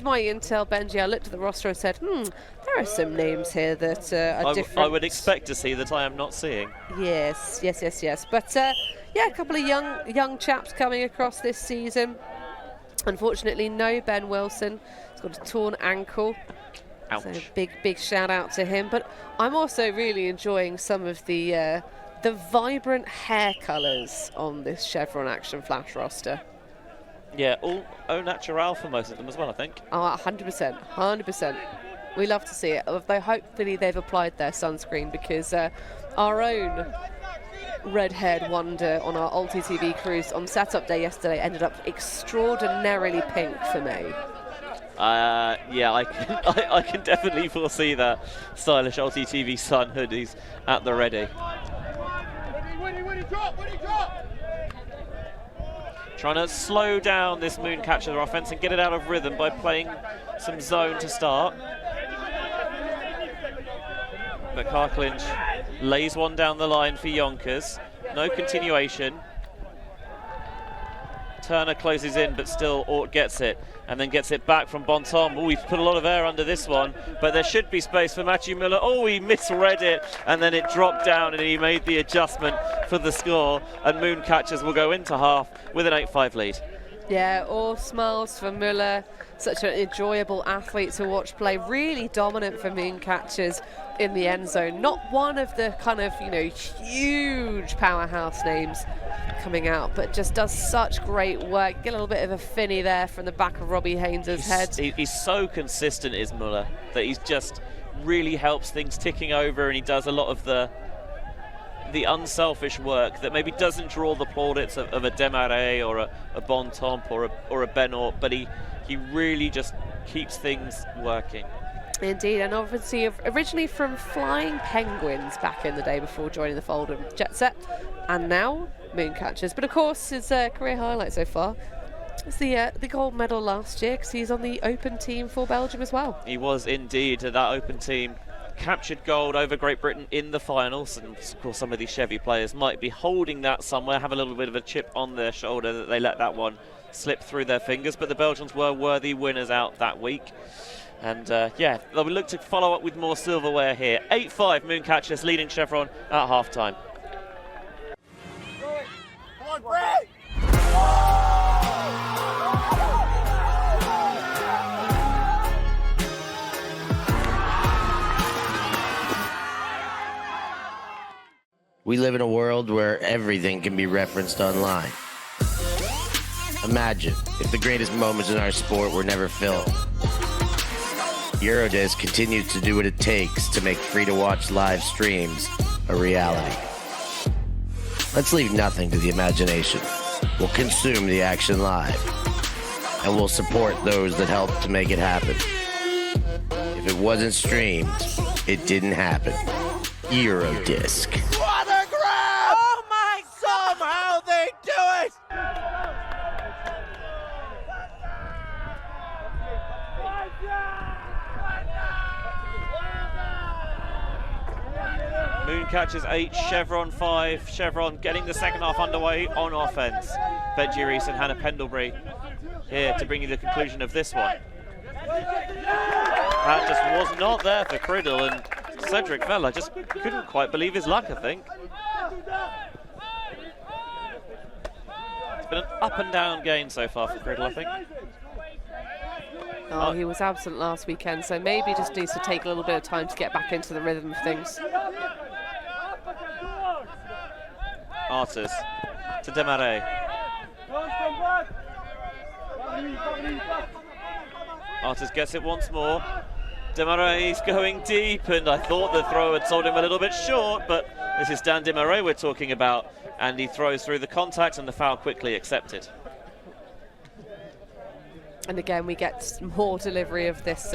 my intel, Benji. I looked at the roster and said, there are some names here that are different. I would expect to see that I am not seeing. Yes. But, a couple of young chaps coming across this season. Unfortunately, no Ben Wilson. He's got a torn ankle. Ouch. So big shout out to him. But I'm also really enjoying some of the vibrant hair colours on this Chevron Action Flash roster. Yeah, all au natural for most of them as well, I think. Oh, 100%. We love to see it. Although hopefully they've applied their sunscreen, because our own red-haired wonder on our Alti TV cruise on setup day yesterday ended up extraordinarily pink for me. I can definitely foresee that. Stylish Alti TV sun hoodies at the ready. Trying to slow down this Mooncatcher offense and get it out of rhythm by playing some zone to start. But Carclinch lays one down the line for Yonkers. No continuation. Turner closes in, but still Ort gets it, and then gets it back from Bontemps. Oh, he's put a lot of air under this one, but there should be space for Matthew Miller. Oh, he misread it, and then it dropped down, and he made the adjustment for the score, and Mooncatchers will go into half with an 8-5 lead. Yeah, all smiles for Muller. Such an enjoyable athlete to watch play. Really dominant for Mooncatchers in the end zone. Not one of the kind of, huge powerhouse names coming out, but just does such great work. Get a little bit of a finny there from the back of Robbie Haynes' head. He's so consistent, is Muller, that he's just really helps things ticking over, and he does a lot of the unselfish work that maybe doesn't draw the plaudits of a Desmarais or a Bontemps or a Benort, but he really just keeps things working. Indeed, and obviously originally from Flying Penguins back in the day before joining the fold of Jet Set, and now Mooncatchers. But of course, his career highlight so far is the gold medal last year, because he's on the open team for Belgium as well. He was indeed. That open team captured gold over Great Britain in the finals, and of course some of these Chevy players might be holding that somewhere, have a little bit of a chip on their shoulder that they let that one slip through their fingers, but the Belgians were worthy winners out that week. And they'll look to follow up with more silverware here. 8-5 Mooncatchers leading Chevron at half-time. Come on, break! We live in a world where everything can be referenced online. Imagine if the greatest moments in our sport were never filmed. Eurodisc continues to do what it takes to make free-to-watch live streams a reality. Let's leave nothing to the imagination. We'll consume the action live, and we'll support those that help to make it happen. If it wasn't streamed, it didn't happen. Eurodisc. What a grab! Oh my! Somehow they do it! Mooncatchers 8, Chevron 5. Chevron getting the second half underway on offense. Benji Reese and Hannah Pendlebury here to bring you the conclusion of this one. That just was not there for Criddle, and Cedric Vella just couldn't quite believe his luck, I think. It's been an up and down game so far for Criddle, I think. Oh, he was absent last weekend, so maybe just needs to take a little bit of time to get back into the rhythm of things. Artis to Desmarais. Artis gets it once more. Desmarais going deep, and I thought the throw had sold him a little bit short, but this is Dan Desmarais we're talking about, and he throws through the contact and the foul quickly accepted. And again, we get more delivery of this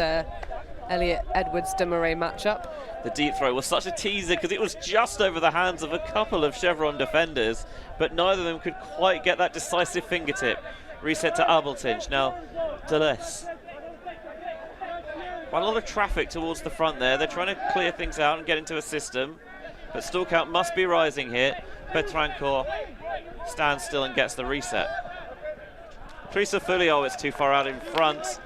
Elliot Edwards-de Marais matchup. The deep throw was such a teaser because it was just over the hands of a couple of Chevron defenders, but neither of them could quite get that decisive fingertip. Reset to Abeltinge. Now, Deleuze. Quite a lot of traffic towards the front there. They're trying to clear things out and get into a system, but stall count must be rising here. Petrancourt stands still and gets the reset. Crisafulio is too far out in front.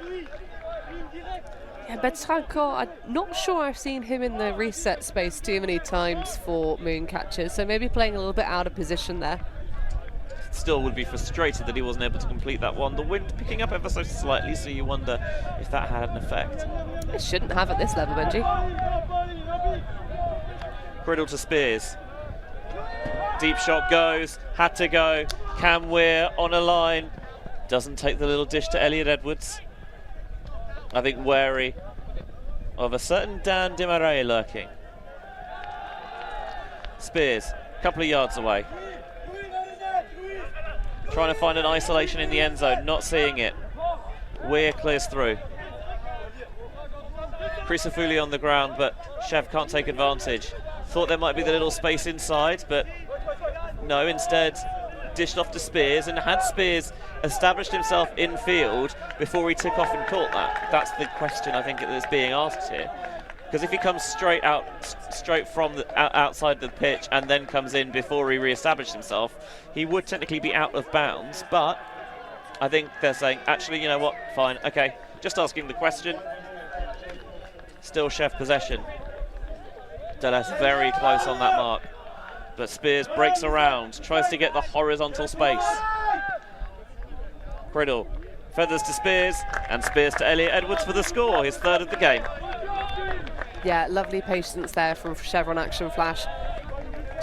Yeah, Petrancourt, I'm not sure I've seen him in the reset space too many times for Mooncatchers, so maybe playing a little bit out of position there. Still would be frustrated that he wasn't able to complete that one. The wind picking up ever so slightly, so you wonder if that had an effect. It shouldn't have at this level, Benji. Criddle to Spears. Deep shot goes, had to go. Cam Weir on a line. Doesn't take the little dish to Elliot Edwards. I think wary of a certain Dan de Marais lurking. Spears, a couple of yards away. Trying to find an isolation in the end zone, not seeing it. Weir clears through. Crisafulli on the ground, but Chev can't take advantage. Thought there might be the little space inside, but no, instead dished off to Spears, and had Spears established himself in field before he took off and caught that? That's the question I think that's being asked here. Because if he comes straight from the outside the pitch and then comes in before he re-established himself, he would technically be out of bounds. But I think they're saying, actually, you know what? Fine, okay. Just asking the question. Still Chev possession. Deleuze very close on that mark. But Spears breaks around, tries to get the horizontal space. Criddle feathers to Spears, and Spears to Elliot Edwards for the score, his third of the game. Yeah, lovely patience there from Chevron Action Flash,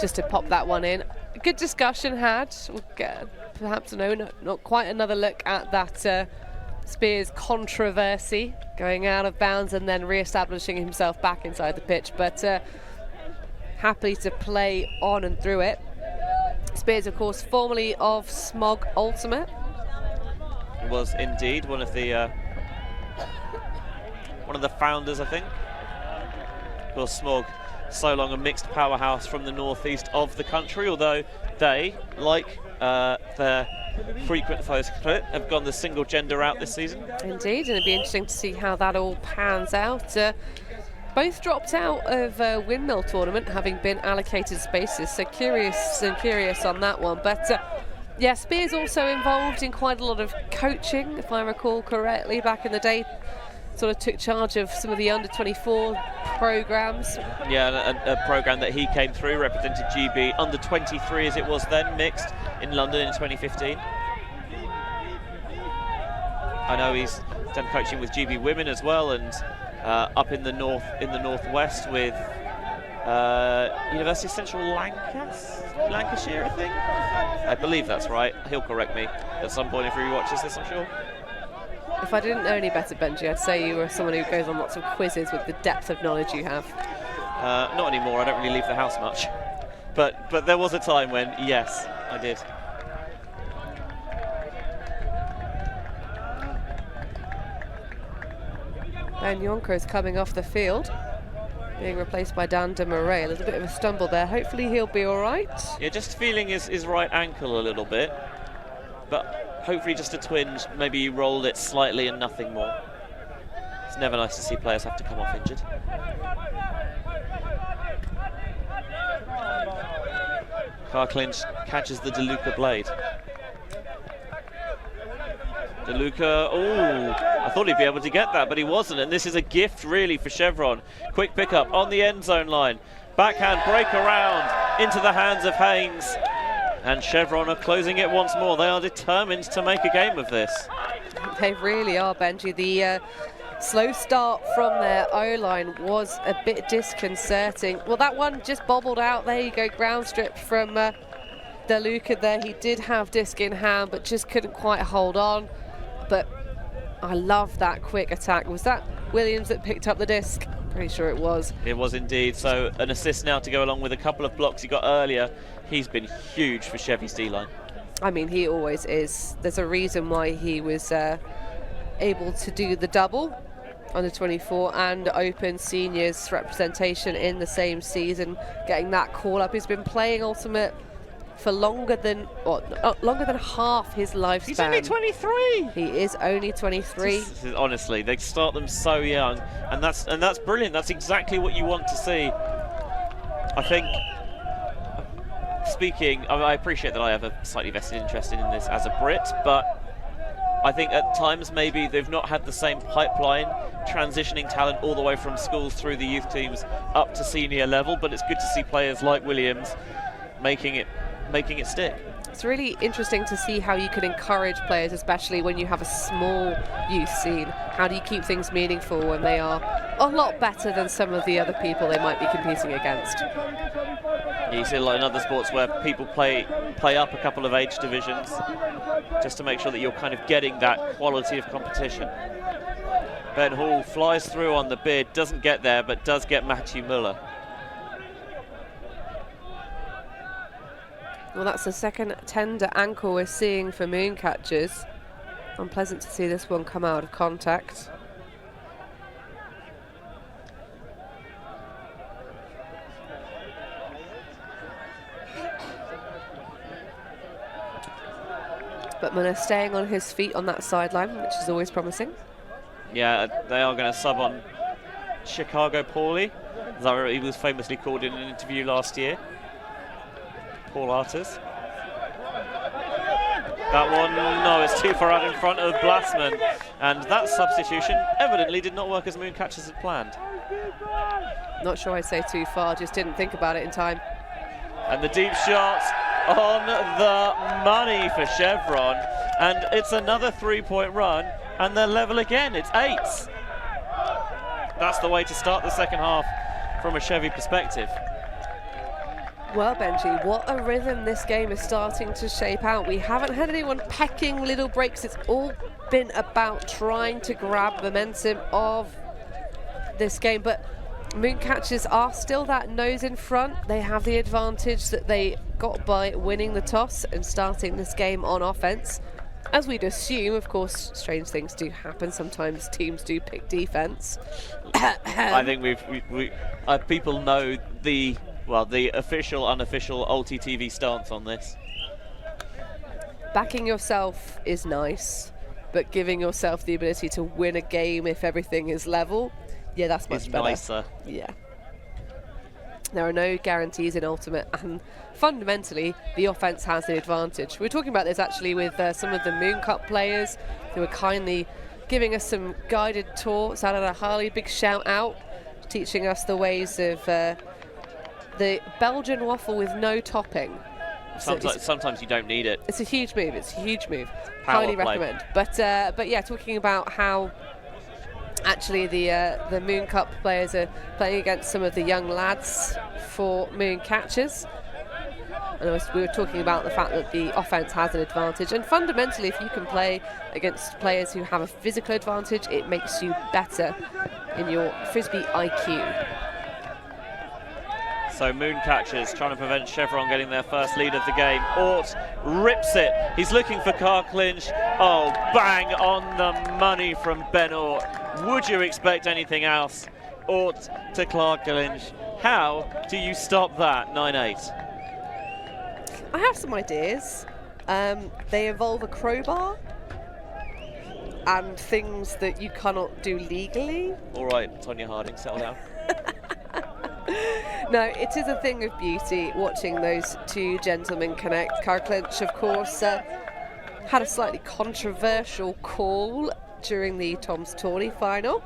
just to pop that one in. Good discussion had. We'll get perhaps not quite another look at that Spears controversy, going out of bounds and then re-establishing himself back inside the pitch, but happy to play on and through it. Spears, of course, formerly of Smog Ultimate. Was indeed one of the founders, I think. Of course, Smog, so long a mixed powerhouse from the northeast of the country, although they, like their frequent foes, have gone the single gender route this season. Indeed, and it'd be interesting to see how that all pans out. Both dropped out of Windmill tournament, having been allocated spaces, so curious on that one. But yeah, Spears also involved in quite a lot of coaching, if I recall correctly, back in the day. Sort of took charge of some of the under-24 programs. Yeah, a program that he came through, represented GB under-23 as it was then, mixed in London in 2015. I know he's done coaching with GB Women as well, and up in the northwest with University of Central Lancashire, I think. I believe that's right. He'll correct me at some point if he watches this, I'm sure. If I didn't know any better, Benji, I'd say you were someone who goes on lots of quizzes with the depth of knowledge you have. Not anymore. I don't really leave the house much. But there was a time when, yes, I did. Ben Yonker is coming off the field, being replaced by Dan de Marais. A little bit of a stumble there. Hopefully he'll be all right. Yeah, just feeling his right ankle a little bit. But hopefully just a twinge, maybe he rolled it slightly and nothing more. It's never nice to see players have to come off injured. Carclinch catches the DeLuca blade. DeLuca, oh, I thought he'd be able to get that, but he wasn't, and this is a gift really for Chevron. Quick pickup on the end zone line. Backhand break around into the hands of Haynes. And Chevron are closing it once more. They are determined to make a game of this. They really are, Benji. The slow start from their O-line was a bit disconcerting. Well, that one just bobbled out. There you go, ground strip from DeLuca there. He did have disc in hand, but just couldn't quite hold on. But I love that quick attack. Was that Williams that picked up the disc? Pretty sure it was. It was indeed. So an assist now to go along with a couple of blocks he got earlier. He's been huge for Chevy's D-line. I mean, he always is. There's a reason why he was able to do the double. under 24 and open seniors representation in the same season, getting that call up. He's been playing Ultimate for longer than half his lifespan. He's only 23. He is only 23. Honestly, they start them so young, and that's brilliant. That's exactly what you want to see. I think. I appreciate that I have a slightly vested interest in this as a Brit, but I think at times maybe they've not had the same pipeline transitioning talent all the way from schools through the youth teams up to senior level, but it's good to see players like Williams making it stick. It's really interesting to see how you can encourage players, especially when you have a small youth scene. How do you keep things meaningful when they are a lot better than some of the other people they might be competing against? You see a lot in other sports where people play up a couple of age divisions just to make sure that you're kind of getting that quality of competition. Ben Hall flies through on the bid, doesn't get there, but does get Matthew Muller. Well, that's the second tender ankle we're seeing for Mooncatchers. Unpleasant to see this one come out of contact. But Muller staying on his feet on that sideline, which is always promising. Yeah, they are going to sub on Chicago Paulie, as he was famously called in an interview last year. Paul Arters. That one, no, it's too far out in front of Blassman. And that substitution evidently did not work as Mooncatchers had planned. Not sure I'd say too far, just didn't think about it in time. And the deep shot on the money for Chevron. And it's another 3-point run, and they're level again. It's 8. That's the way to start the second half from a Chevy perspective. Well, Benji, what a rhythm this game is starting to shape out. We haven't had anyone pecking little breaks. It's all been about trying to grab momentum of this game. But Mooncatchers are still that nose in front. They have the advantage that they got by winning the toss and starting this game on offense. As we'd assume, of course, strange things do happen. Sometimes teams do pick defense. I think people know the official, unofficial Ulti TV stance on this. Backing yourself is nice, but giving yourself the ability to win a game if everything is level, yeah, that's much better. Nicer. Yeah. There are no guarantees in Ultimate, and fundamentally, the offense has the advantage. We were talking about this actually with some of the Moon Cup players who were kindly giving us some guided tours. Out of a Harley, big shout out, teaching us the ways of the Belgian waffle with no topping. Sometimes you don't need it. It's a huge move. Power Highly play. recommend. But yeah, talking about how actually the Moon Cup players are playing against some of the young lads for Mooncatchers. And we were talking about the fact that the offense has an advantage, and fundamentally, if you can play against players who have a physical advantage, it makes you better in your frisbee IQ. So Mooncatchers trying to prevent Chevron getting their first lead of the game. Ort rips it. He's looking for car clinch. Oh, bang on the money from Ben Ort. Would you expect anything else? Ort to Clark Lynch. How do you stop that? 9-8. I have some ideas. They involve a crowbar and things that you cannot do legally. All right, Tonya Harding, settle down. No, it is a thing of beauty watching those two gentlemen connect. Car Clinch, of course, had a slightly controversial call during the Tom's Tourney final.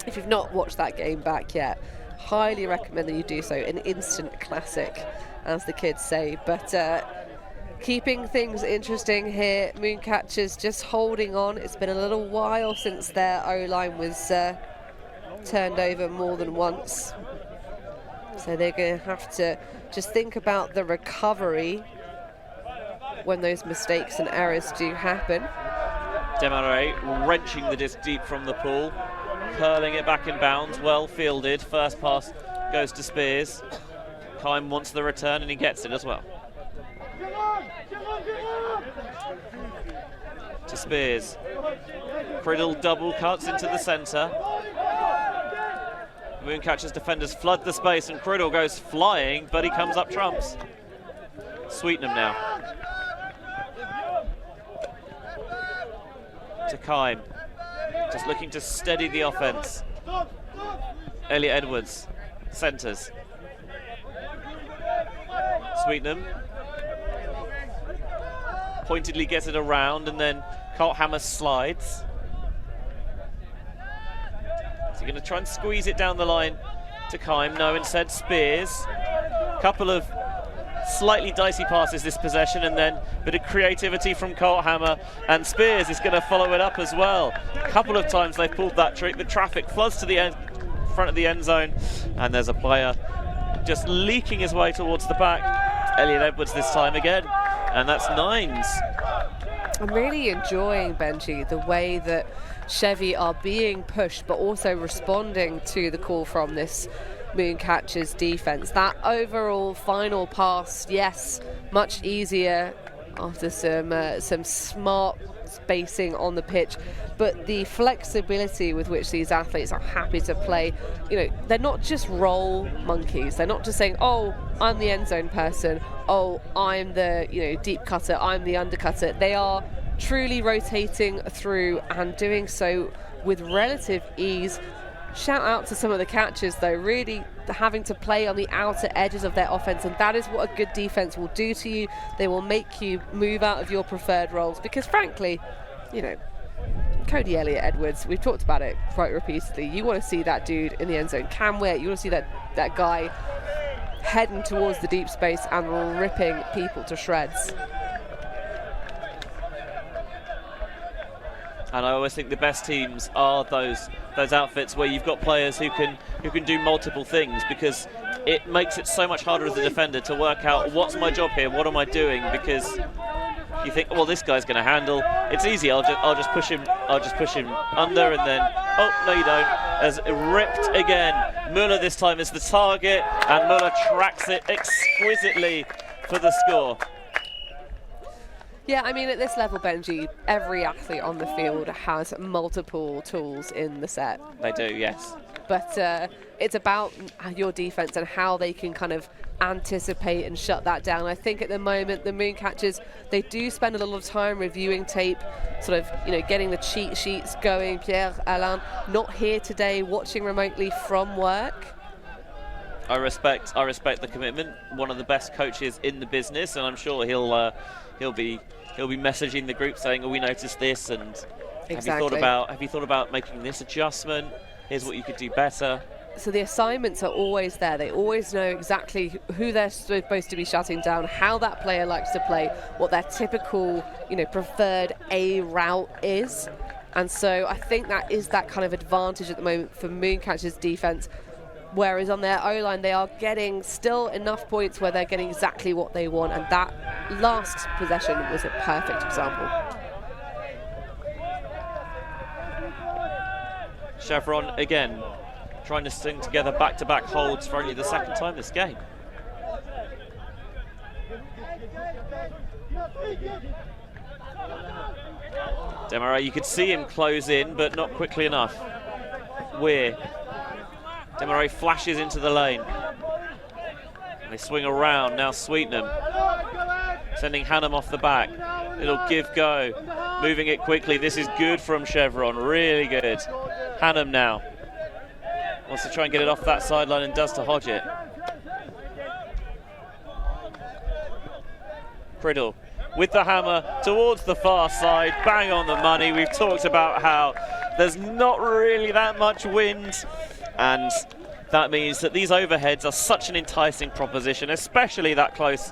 If you've not watched that game back yet, highly recommend that you do so. An instant classic, as the kids say. But keeping things interesting here, Mooncatchers just holding on. It's been a little while since their O-line was turned over more than once. So they're going to have to just think about the recovery when those mistakes and errors do happen. Demarais wrenching the disc deep from the pool, curling it back in bounds, well fielded. First pass goes to Spears. Kime wants the return and he gets it as well. to Spears. Criddle double cuts into the centre. Mooncatchers defenders flood the space and Criddle goes flying, but he comes up trumps. Sweetenham now. To Kime. Just looking to steady the offence. Elliot Edwards centres. Sweetenham pointedly gets it around and then Colt Hammer slides. So you're going to try and squeeze it down the line to Kime. No, instead Spears. Couple of slightly dicey passes this possession and then a bit of creativity from Colt Hammer, and Spears is going to follow it up as well. A couple of times they've pulled that trick. The traffic floods to the front of the end zone and there's a player just leaking his way towards the back. Elliot Edwards this time again, and that's 9s. I'm really enjoying, Benji, the way that Chevy are being pushed but also responding to the call from this Mooncatchers defence. That overall final pass, yes, much easier after some smart spacing on the pitch, but the flexibility with which these athletes are happy to play, you know, they're not just role monkeys. They're not just saying, oh, I'm the end zone person, oh, I'm the, you know, deep cutter, I'm the undercutter. They are truly rotating through and doing so with relative ease. Shout out to some of the catchers, though, really having to play on the outer edges of their offense, and that is what a good defense will do to you. They will make you move out of your preferred roles because, frankly, you know, Cody Elliott Edwards, we've talked about it quite repeatedly. You want to see that dude in the end zone. Cam Ware, you want to see that guy heading towards the deep space and ripping people to shreds. And I always think the best teams are those outfits where you've got players who can do multiple things, because it makes it so much harder as a defender to work out what's my job here, what am I doing, because you think, well, this guy's going to handle. It's easy. I'll just push him under, and then no, you don't. As ripped again. Muller this time is the target, and Muller tracks it exquisitely for the score. Yeah, I mean, at this level, Benji, every athlete on the field has multiple tools in the set. They do, yes. But it's about your defense and how they can kind of anticipate and shut that down. I think at the moment, the Mooncatchers, they do spend a lot of time reviewing tape, sort of, you know, getting the cheat sheets going. Pierre Alain, not here today, watching remotely from work. I respect the commitment. One of the best coaches in the business, and I'm sure he'll be messaging the group saying, "Oh, we noticed this, and exactly. have you thought about making this adjustment? Here's what you could do better." So the assignments are always there. They always know exactly who they're supposed to be shutting down, how that player likes to play, what their typical, you know, preferred A route is. And so I think that is that kind of advantage at the moment for Mooncatchers defense. Whereas on their O-line, they are getting still enough points where they're getting exactly what they want, and that last possession was a perfect example. Chevron again trying to string together back-to-back holds for only the second time this game. Demarais, you could see him close in, but not quickly enough. Weir. Demarais flashes into the lane. And they swing around, now Sweetenham. Sending Hannum off the back. It'll give go. Moving it quickly, this is good from Chevron, really good. Hannum now. Wants to try and get it off that sideline and does to Hodgett. Criddle with the hammer towards the far side, bang on the money. We've talked about how there's not really that much wind, and that means that these overheads are such an enticing proposition, especially that close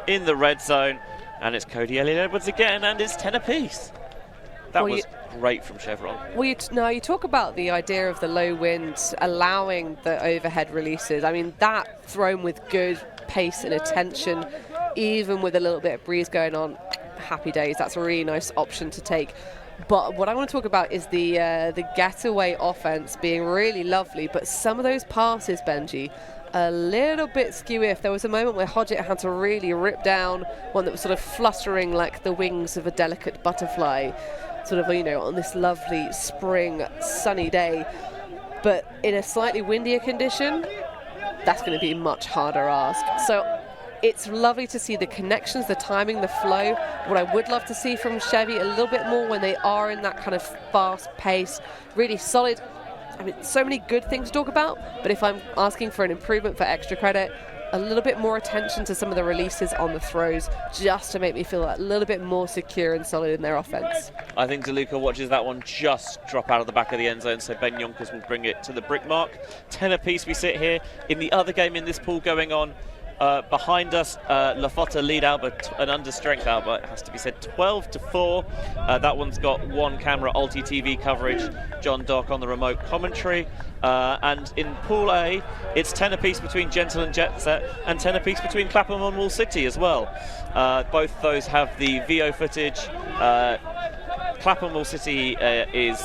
in the red zone. And it's Cody Elliott Edwards again, and it's 10 apiece. That was great from Chevron. Well, now you talk about the idea of the low wind allowing the overhead releases. I mean, that thrown with good pace and attention, even with a little bit of breeze going on, happy days. That's a really nice option to take. But what I want to talk about is the getaway offense being really lovely, but some of those passes, Benji, a little bit skew-if. There was a moment where Hodgett had to really rip down one that was sort of fluttering like the wings of a delicate butterfly, sort of, on this lovely spring sunny day. But in a slightly windier condition, that's going to be a much harder ask. So it's lovely to see the connections, the timing, the flow. What I would love to see from Chevy a little bit more when they are in that kind of fast pace, really solid. I mean, so many good things to talk about, but if I'm asking for an improvement for extra credit, a little bit more attention to some of the releases on the throws, just to make me feel a little bit more secure and solid in their offense. I think DeLuca watches that one just drop out of the back of the end zone, so Ben Yonkers will bring it to the brick mark. 10 apiece we sit here. In the other game in this pool going on, behind us, Lafota lead Alba, an under-strength Alba, it has to be said, 12-4. That one's got one camera, Alti TV coverage, John Dock on the remote commentary. And in Pool A, it's 10 apiece between Gentle and Jet Set, and 10 apiece between Clapham and Wall City as well. Both those have the VO footage. Clapham Wall City is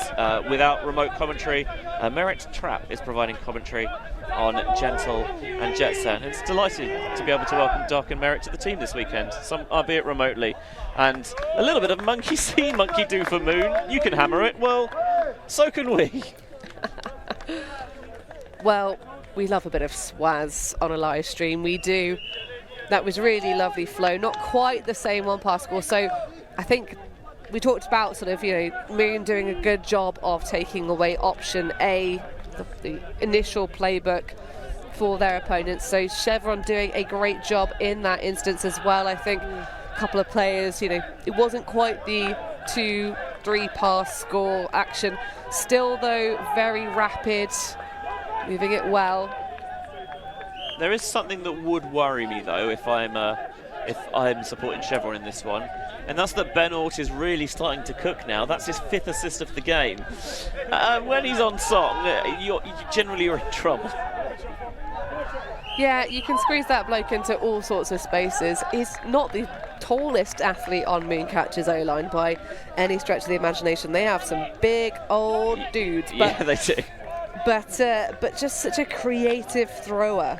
without remote commentary. Merritt Trapp is providing commentary on Gentle and Jet Set. It's delighted to be able to welcome Doc and Merritt to the team this weekend, some albeit remotely. And a little bit of monkey see, monkey do for Moon. You can hammer it. Well, so can we. Well, we love a bit of swaz on a live stream. We do. That was really lovely flow. Not quite the same one pass score. So I think we talked about sort of, Moon doing a good job of taking away option A, the initial playbook for their opponents. So Chevron doing a great job in that instance as well. I think a couple of players, it wasn't quite the 2-3 pass score action. Still, though, very rapid, moving it well. There is something that would worry me, though, if I'm supporting Chevron in this one, and that's that Ben Ort is really starting to cook now. That's his 5th assist of the game. When he's on song, you generally are in trouble. Yeah, you can squeeze that bloke into all sorts of spaces. He's not the tallest athlete on Mooncatchers O-line by any stretch of the imagination. They have some big old dudes. But, yeah, they do. But just such a creative thrower.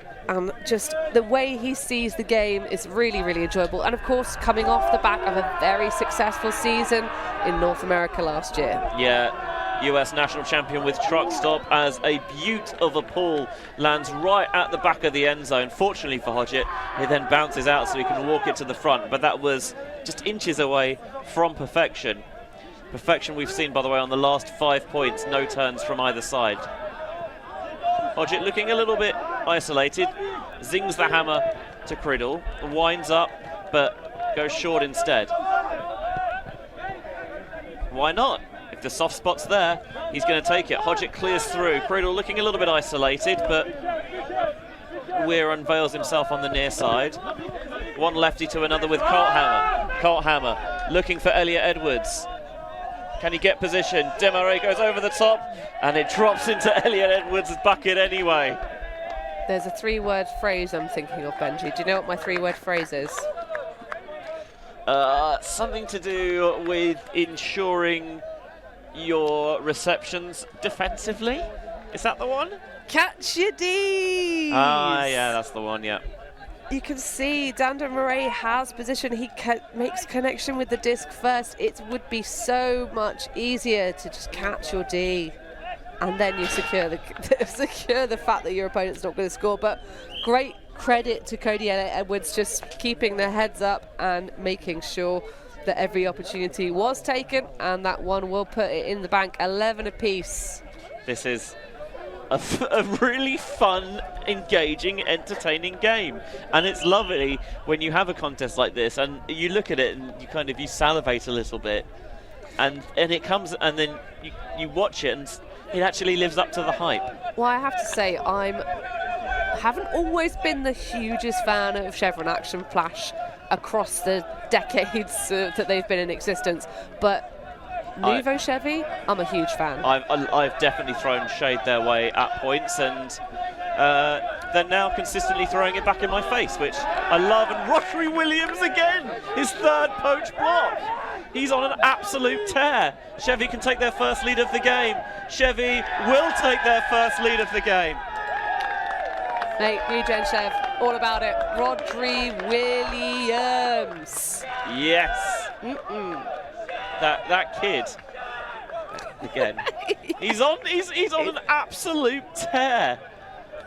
Just the way he sees the game is really, really enjoyable. And of course, coming off the back of a very successful season in North America last year. Yeah. US national champion with truck stop as a beaut of a pull lands right at the back of the end zone. Fortunately for Hodgett, it then bounces out so he can walk it to the front, but that was just inches away from perfection. Perfection we've seen, by the way, on the last 5 points, no turns from either side. Hodgett looking a little bit isolated, zings the hammer to Criddle, winds up, but goes short instead. Why not? If the soft spot's there, he's going to take it. Hodgett clears through. Criddle looking a little bit isolated, but Weir unveils himself on the near side. One lefty to another with Colt Hammer. Colt Hammer looking for Elliot Edwards. Can he get position? Demarais goes over the top, and it drops into Elliot Edwards' bucket anyway. There's a 3-word phrase I'm thinking of, Benji. Do you know what my 3-word phrase is? Something to do with ensuring your receptions defensively. Is that the one? Catch your D's! Yeah, that's the one, yeah. You can see Danda Murray has position. He makes connection with the disc first. It would be so much easier to just catch your D, and then you secure the fact that your opponent's not going to score. But great credit to Cody Edwards, just keeping their heads up and making sure that every opportunity was taken, and that one will put it in the bank. 11 apiece. This is a really fun, engaging, entertaining game, and it's lovely when you have a contest like this and you look at it and you salivate a little bit, and it comes, and then you watch it and it actually lives up to the hype. Well, I have to say, haven't always been the hugest fan of Chevron Action Flash across the decades that they've been in existence, but Nouveau Chevy, I'm a huge fan. I've definitely thrown shade their way at points, and they're now consistently throwing it back in my face, which I love. And Roshery Williams again, his 3rd poach block. He's on an absolute tear. Chevy can take their first lead of the game. Chevy will take their first lead of the game. Mate, regen Chev, all about it. Rodri Williams. Yes. That kid. Again, he's on an absolute tear.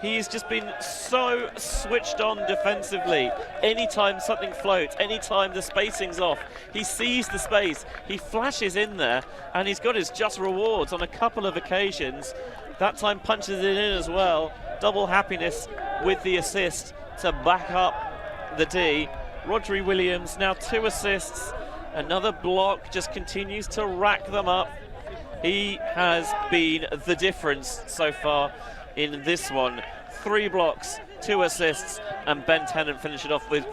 He's just been so switched on defensively. Anytime something floats, anytime the spacing's off, he sees the space, he flashes in there, and he's got his just rewards on a couple of occasions. That time punches it in as well. Double happiness with the assist to back up the D. Rodri Williams now 2 assists. Another block, just continues to rack them up. He has been the difference so far in this one. 3 blocks, 2 assists, and Ben Tennant finished it off with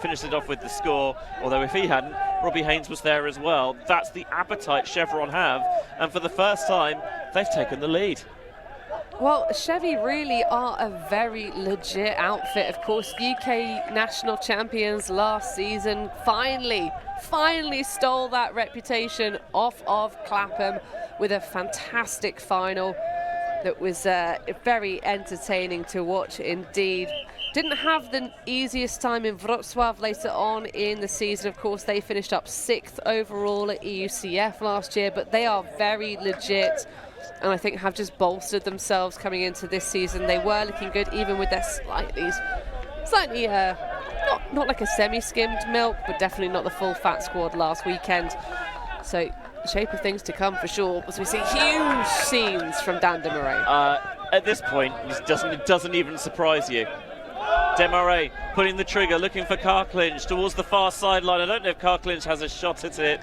the score. Although if he hadn't, Robbie Haynes was there as well. That's the appetite Chevron have, and for the first time, they've taken the lead. Well, Chevy really are a very legit outfit. Of course, UK national champions last season finally stole that reputation off of Clapham with a fantastic final that was very entertaining to watch indeed. Didn't have the easiest time in Wrocław later on in the season. Of course, they finished up 6th overall at EUCF last year, but they are very legit, and I think have just bolstered themselves coming into this season. They were looking good, even with their slightly not like a semi-skimmed milk, but definitely not the full fat squad last weekend. So shape of things to come for sure, as we see huge scenes from Dan Demarais. At this point, it doesn't even surprise you. Demarais putting the trigger, looking for Carclinch towards the far sideline. I don't know if Carclinch has a shot at it.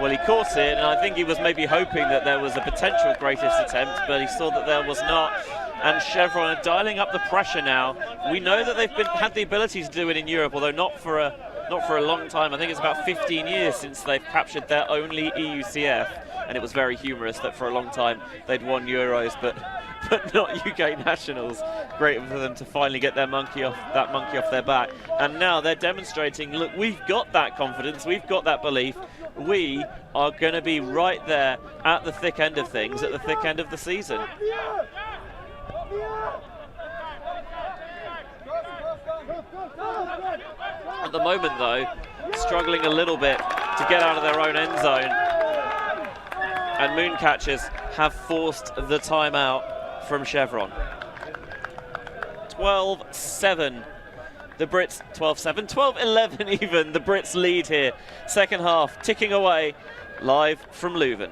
Well, he caught it, and I think he was maybe hoping that there was a potential greatest attempt, but he saw that there was not. And Chevron are dialing up the pressure now. We know that they've had the ability to do it in Europe, although not for a long time. I think it's about 15 years since they've captured their only EUCF, and it was very humorous that for a long time they'd won Euros, but not UK nationals. Great for them to finally get that monkey off their back. And now they're demonstrating, look, we've got that confidence, we've got that belief. We are going to be right there at the thick end of things, at the thick end of the season. At the moment, though, struggling a little bit to get out of their own end zone. And Mooncatchers have forced the timeout from Chevron. 12-7. The Brits, 12-7, 12-11 even. The Brits lead here. Second half ticking away, live from Leuven.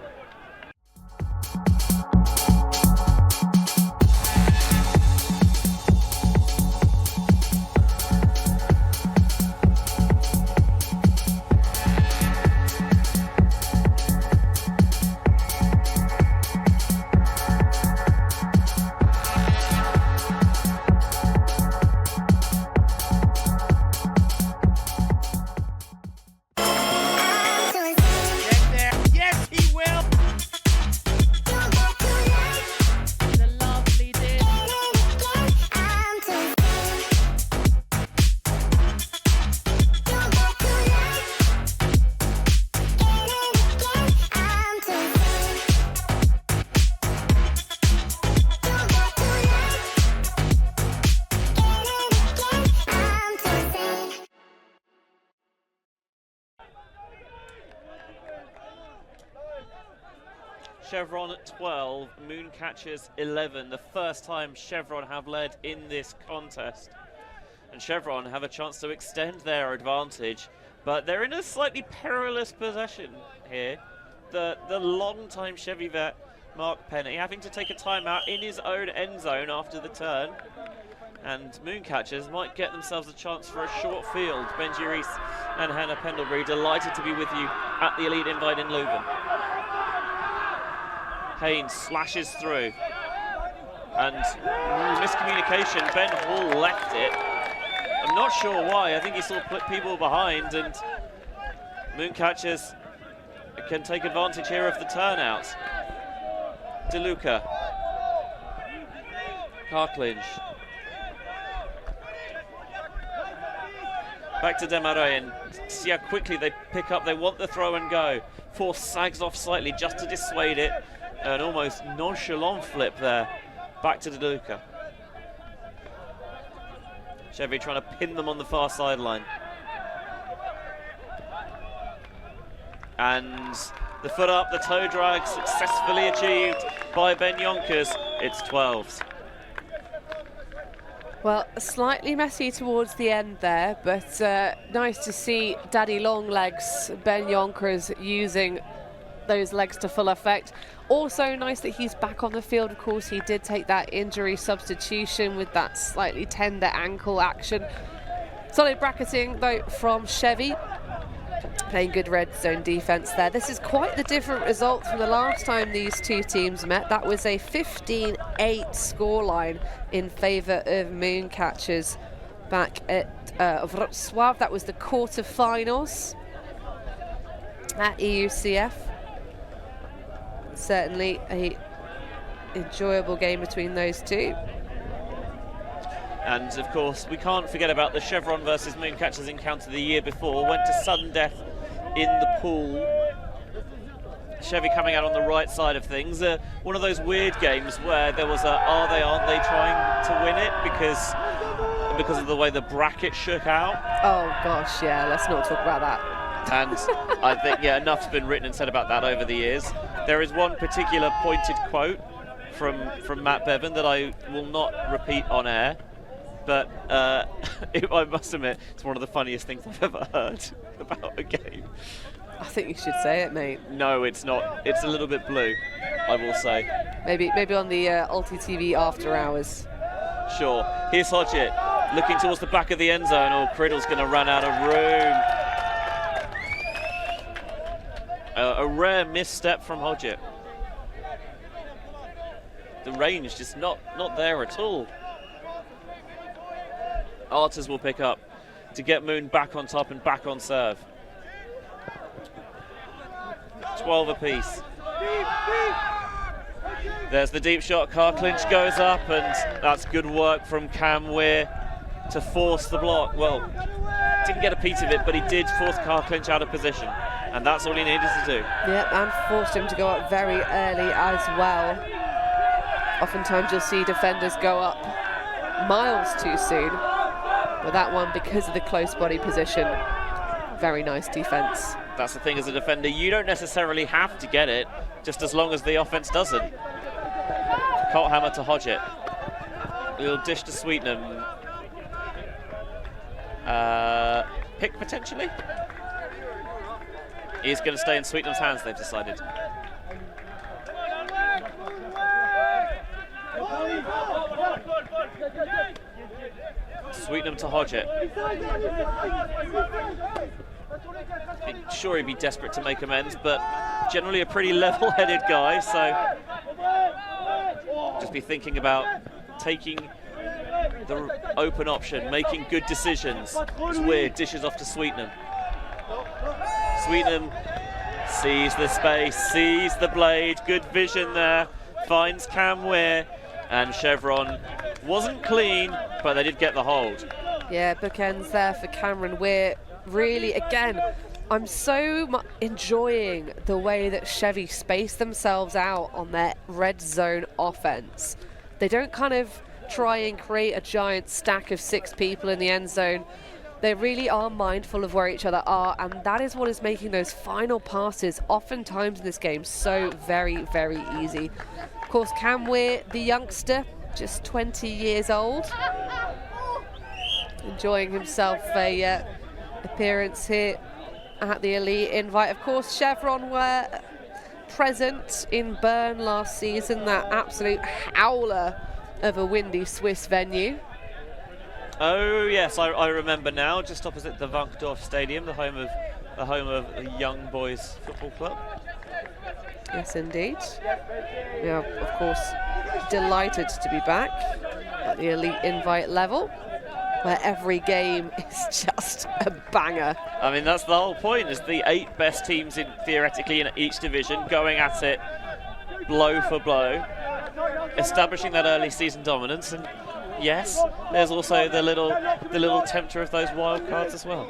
Chevron 12, Mooncatchers 11. The first time Chevron have led in this contest. And Chevron have a chance to extend their advantage, but they're in a slightly perilous possession here. The long-time Chevy vet, Mark Penny, having to take a timeout in his own end zone after the turn. And Mooncatchers might get themselves a chance for a short field. Benji Rees and Hannah Pendlebury delighted to be with you at the Elite Invite in Leuven. Haynes slashes through, and miscommunication. Ben Hall left it. I'm not sure why. I think he saw people behind, and Mooncatchers can take advantage here of the turnout. DeLuca, Carclinch, back to Demarais, and see how quickly they pick up. They want the throw and go. Force sags off slightly just to dissuade it. An almost nonchalant flip there. Back to DeLuca. Chevy trying to pin them on the far sideline. And the foot up, the toe drag successfully achieved by Ben Yonkers. It's 12s. Well, slightly messy towards the end there, but nice to see Daddy Longlegs, Ben Yonkers, using those legs to full effect. Also nice that he's back on the field. Of course, he did take that injury substitution with that slightly tender ankle action. Solid bracketing, though, from Chevy. Playing good red zone defense there. This is quite the different result from the last time these two teams met. That was a 15-8 scoreline in favour of Mooncatchers back at Wrocław. That was the quarter-finals at EUCF. Certainly a enjoyable game between those two. And of course, we can't forget about the Chevron versus Mooncatchers encounter the year before. Went to sudden death in the pool. Chevy coming out on the right side of things. One of those weird games where there was a are they, aren't they trying to win it because of the way the bracket shook out. Oh gosh, yeah, let's not talk about that. And I think, yeah, enough's been written and said about that over the years. There is one particular pointed quote from Matt Bevan that I will not repeat on air, but I must admit, it's one of the funniest things I've ever heard about a game. I think you should say it, mate. No, it's not. It's a little bit blue, I will say. Maybe on the Alti TV after hours. Sure. Here's Hodgett looking towards the back of the end zone. Oh, Criddle's going to run out of room. A rare misstep from Hodgett. The range just not there at all. Arters will pick up to get Moon back on top and back on serve. 12 apiece. There's the deep shot. Car clinch goes up, and that's good work from Cam Weir to force the block. Well, didn't get a piece of it, but he did force Car clinch out of position, and that's all he needed to do. Yeah, and forced him to go up very early as well. Oftentimes you'll see defenders go up miles too soon, but that one, because of the close body position, very nice defense. That's the thing as a defender, you don't necessarily have to get it, just as long as the offense doesn't. Colt hammer to Hodgett. Little dish to Sweetenham. Pick potentially? He's going to stay in Sweetenham's hands, they've decided. Sweetenham to Hodgett. Sure, he'd be desperate to make amends, but generally a pretty level-headed guy, so just be thinking about taking the open option, making good decisions. It's weird, dishes off to Sweetenham. Sweetenham sees the space, sees the blade, good vision there, finds Cam Weir, and Chevron wasn't clean, but they did get the hold. Yeah, bookends there for Cameron Weir. Really, again, I'm so enjoying the way that Chevy space themselves out on their red zone offense. They don't kind of try and create a giant stack of 6 people in the end zone. They really are mindful of where each other are, and that is what is making those final passes oftentimes in this game so very, very easy. Of course, Cam Weir, the youngster, just 20 years old, enjoying himself a appearance here at the Elite Invite. Of course, Chevron were present in Bern last season, that absolute howler of a windy Swiss venue. Oh yes, I remember now. Just opposite the Wankdorf Stadium, the home of the Young Boys Football Club. Yes, indeed. We are, of course, delighted to be back at the Elite Invite level, where every game is just a banger. I mean, that's the whole point, is the 8 best teams theoretically in each division going at it blow for blow, establishing that early season dominance. And yes, there's also the little tempter of those wild cards as well.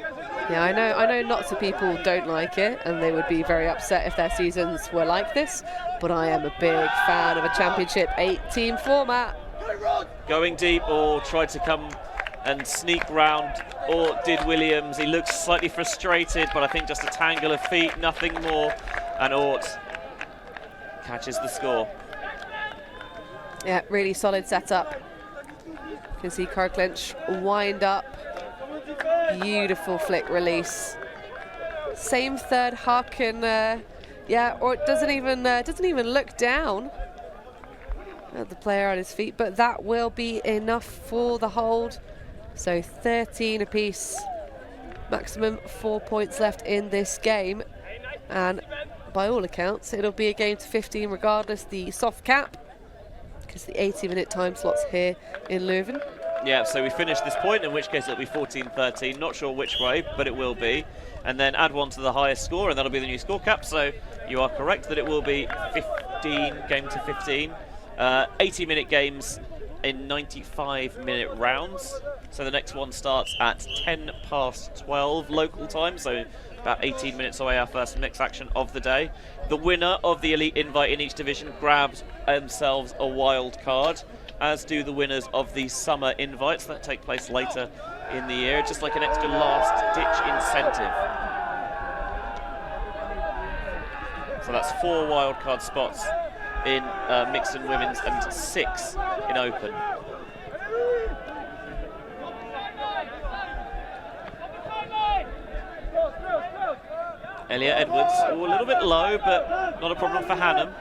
Yeah, I know lots of people don't like it, and they would be very upset if their seasons were like this, but I am a big fan of a championship 8-team format. Going deep or try to come and sneak round, or did Williams. He looks slightly frustrated, but I think just a tangle of feet, nothing more, and Ort catches the score. Yeah, really solid setup. You can see Kirklinch wind up. Beautiful flick release. Same third huck, and Ort doesn't even look down at the player on his feet, but that will be enough for the hold. So 13 apiece, maximum 4 points left in this game, and by all accounts it'll be a game to 15 regardless the soft cap, because the 80-minute time slot's here in Leuven. Yeah, so we finish this point, in which case it'll be 14-13, not sure which way, but it will be, and then add one to the highest score and that'll be the new score cap. So you are correct that it will be 15, game to 15, 80-minute games in 95-minute rounds. So the next one starts at 12 local time, so about 18 minutes away, our first mixed action of the day. The winner of the elite invite in each division grabs themselves a wild card, as do the winners of the summer invites that take place later in the year, just like an extra last-ditch incentive. So that's 4 wildcard spots in mixed and women's and 6 in open. Elliot Edwards, a little bit low, but not a problem for Hannum.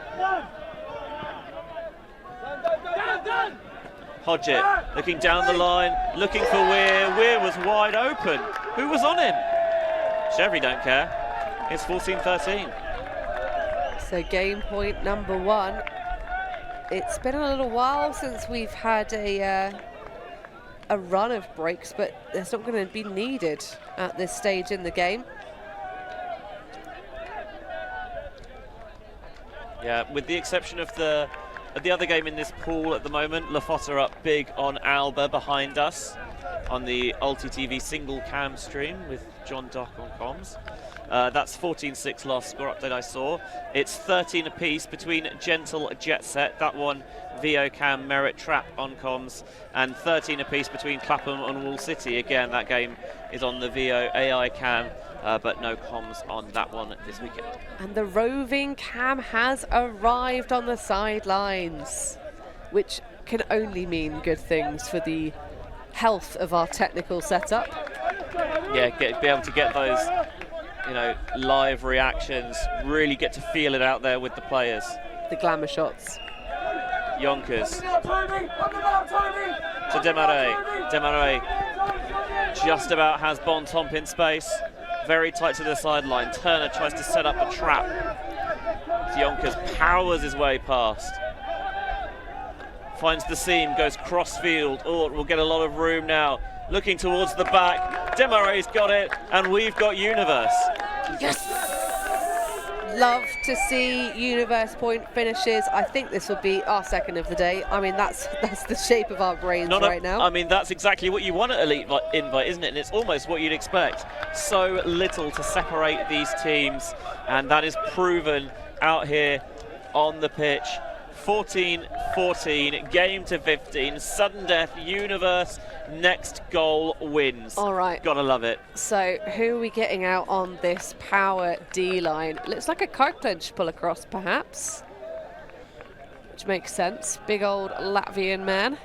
Hodgett looking down the line, looking for Weir. Weir was wide open. Who was on him? Chevron don't care. It's 14-13. So game point number 1. It's been a little while since we've had a run of breaks, but it's not going to be needed at this stage in the game. Yeah, with the exception of the other game in this pool at the moment, Lafota are up big on Alba behind us on the Ulti TV single cam stream with John Dock on comms. That's 14-6 last score update I saw. It's 13 apiece between Gentle Jet Set, that one VO Cam Merit Trap on comms, and 13 apiece between Clapham and Wall City. Again, that game is on the VO AI Cam, but no comms on that one this weekend. And the roving cam has arrived on the sidelines, which can only mean good things for the health of our technical setup. Yeah, be able to get those, live reactions, really get to feel it out there with the players. The glamour shots. Yonkers to Demarais. Demarais just about has Bontemps in space. Very tight to the sideline. Turner tries to set up a trap. Yonkers powers his way past. Finds the seam, goes cross-field. Oh, we'll get a lot of room now. Looking towards the back. Demarais got it, and we've got Universe. Yes! Love to see Universe point finishes. I think this will be our second of the day. I mean, that's the shape of our brains right now. I mean, that's exactly what you want at Elite Invite, isn't it? And it's almost what you'd expect. So little to separate these teams, and that is proven out here on the pitch. 14-14, game to 15, sudden death, Universe, next goal wins. All right. Gotta love it. So who are we getting out on this power D line? Looks like a Kirklinch pull across, perhaps, which makes sense. Big old Latvian man.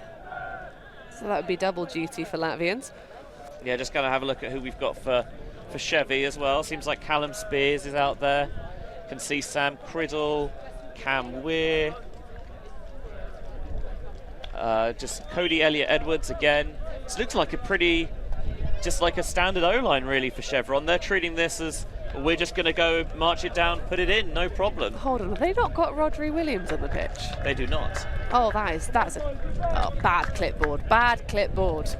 So that would be double duty for Latvians. Yeah, just gonna have a look at who we've got for Chevy as well. Seems like Callum Spears is out there. Can see Sam Criddle, Cam Weir. Just Cody Elliott Edwards again. This looks like just like a standard O-line really for Chevron. They're treating this as, we're just going to go march it down, put it in, no problem. Hold on, have they not got Rodri Williams on the pitch? They do not. Oh, that's a bad clipboard, bad clipboard.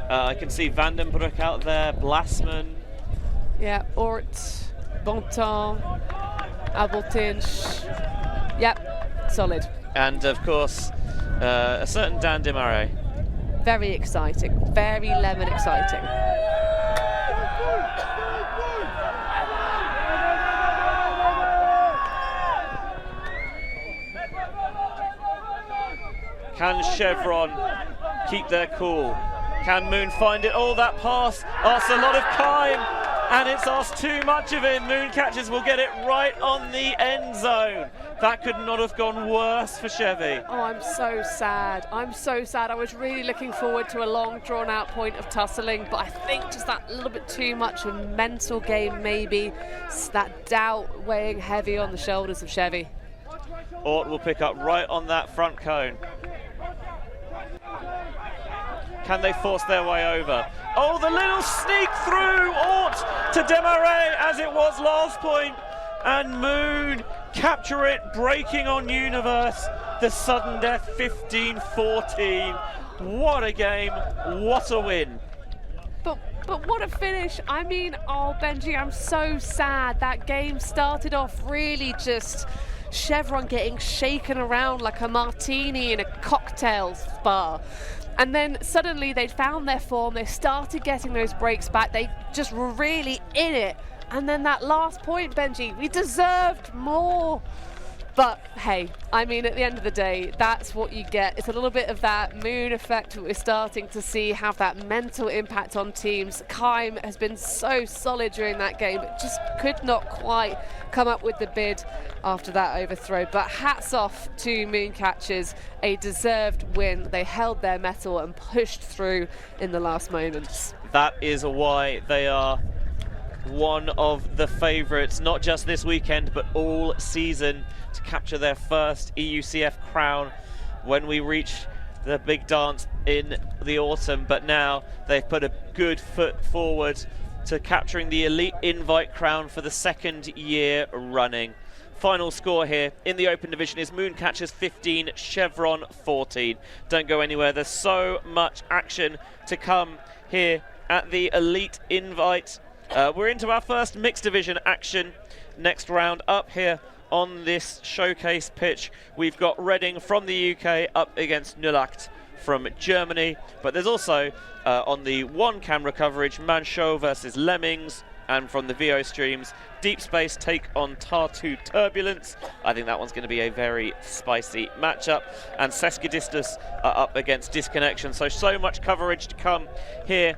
I can see Vandenbroek out there, Blasman. Yeah, Ort, Bontemps, Abeltinch. Yep, solid. And of course, a certain Dan Demarais. Very exciting, very lemon exciting. Can Chevron keep their cool? Can Moon find it? Oh, that pass asks a lot of time, and it's asked too much of him. Mooncatchers will get it right on the end zone. That could not have gone worse for Chevy. Oh, I'm so sad. I'm so sad. I was really looking forward to a long, drawn-out point of tussling, but I think just that little bit too much a mental game, maybe. That doubt weighing heavy on the shoulders of Chevy. Ort will pick up right on that front cone. Can they force their way over? Oh, the little sneak through Ort to Desmarais as it was last point. And Moon capture it, breaking on Universe. The sudden death 15-14. What a game, what a win. But what a finish. I mean, oh, Benji, I'm so sad. That game started off really just Chevron getting shaken around like a martini in a cocktail bar. And then suddenly they found their form. They started getting those breaks back. They just were really in it. And then that last point, Benji, we deserved more. But hey, I mean, at the end of the day, that's what you get. It's a little bit of that Moon effect that we're starting to see have that mental impact on teams. Keim has been so solid during that game, but just could not quite come up with the bid after that overthrow. But hats off to Mooncatchers, a deserved win. They held their mettle and pushed through in the last moments. That is why they are one of the favourites, not just this weekend, but all season, to capture their first EUCF crown when we reach the big dance in the autumn. But now they've put a good foot forward to capturing the elite invite crown for the second year running. Final score here in the open division is Mooncatchers 15, Chevron 14. Don't go anywhere, there's so much action to come here at the elite invite. We're into our first mixed division action. Next round up here on this showcase pitch, we've got Reading from the UK up against Nullacht from Germany. But there's also on the one camera coverage, Manchot versus Lemmings, and from the VO streams, Deep Space take on Tartu Turbulence. I think that one's going to be a very spicy matchup. And Seskidistus are up against Disconnection. So much coverage to come here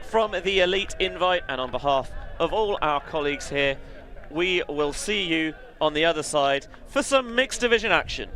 from the elite invite, and on behalf of all our colleagues here, we will see you on the other side for some mixed division action.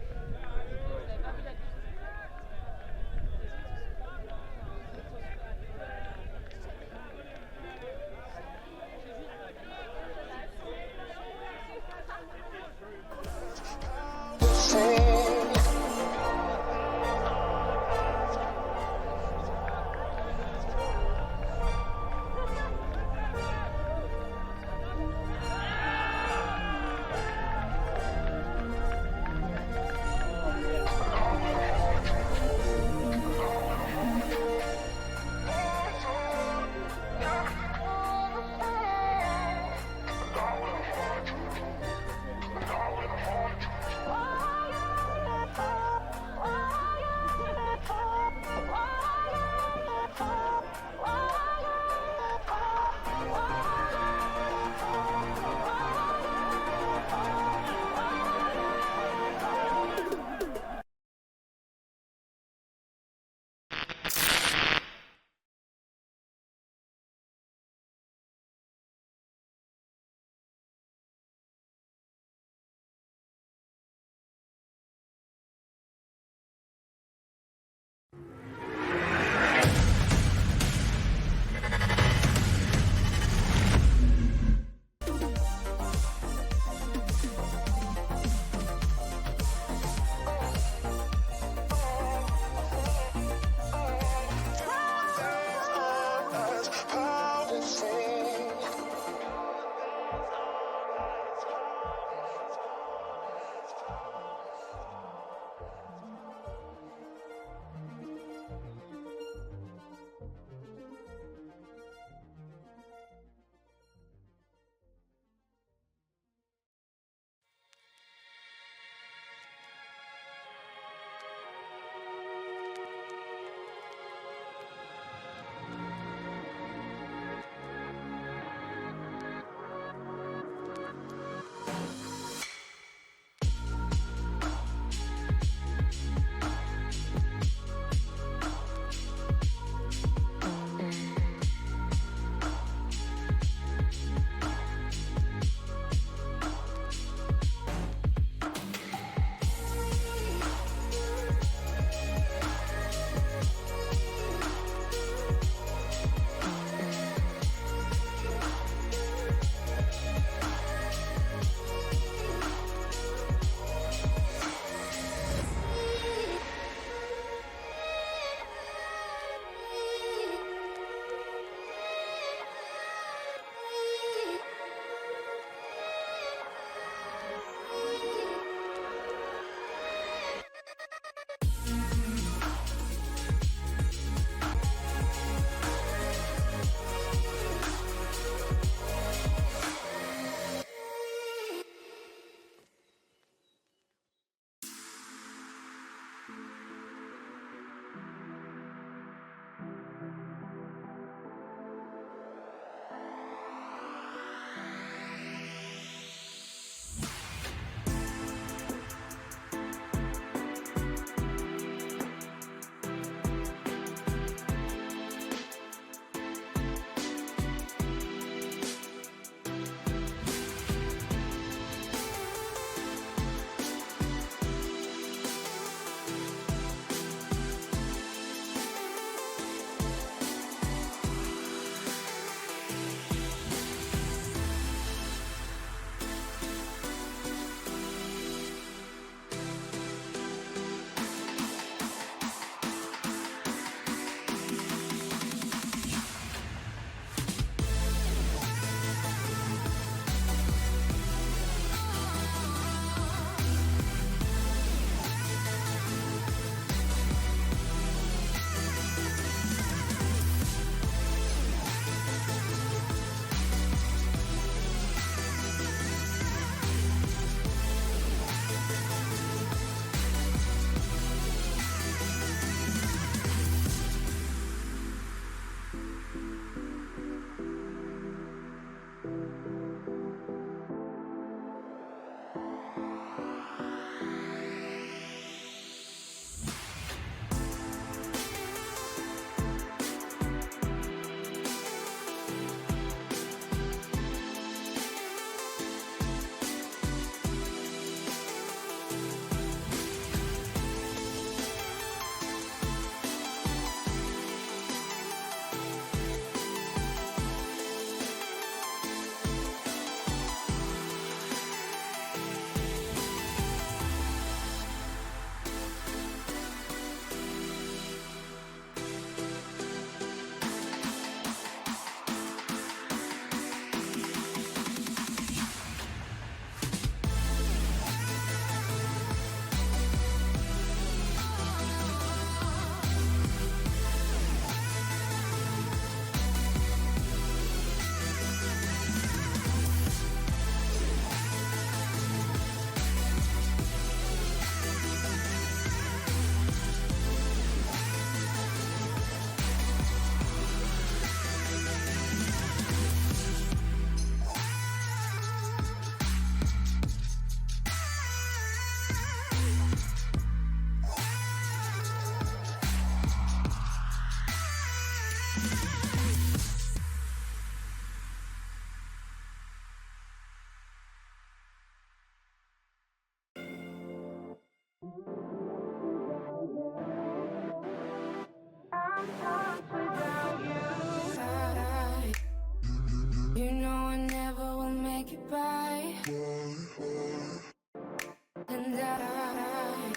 I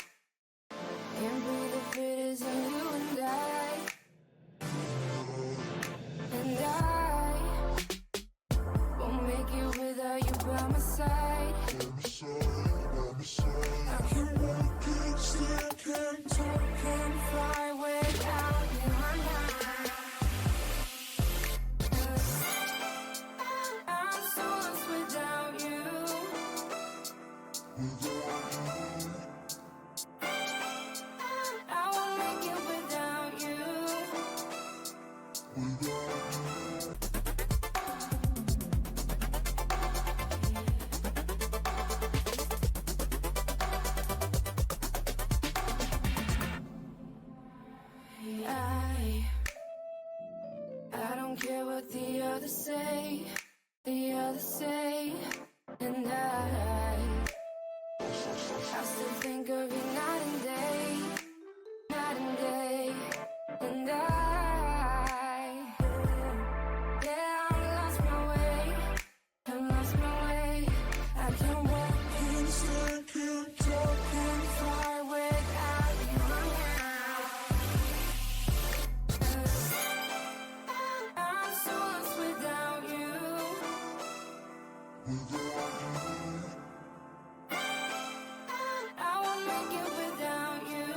can't breathe if it isn't you and I won't make it without you by my side. I can walk, can't stand, can't talk, can't fly without you. I'm so lost without you. I won't make it without you. I don't care what the others say, and I still think of you night and day, and yeah, I've lost my way, I can't walk, can't stand, can't talk, can't fly without you. I'm so lost without you. I won't make it without you.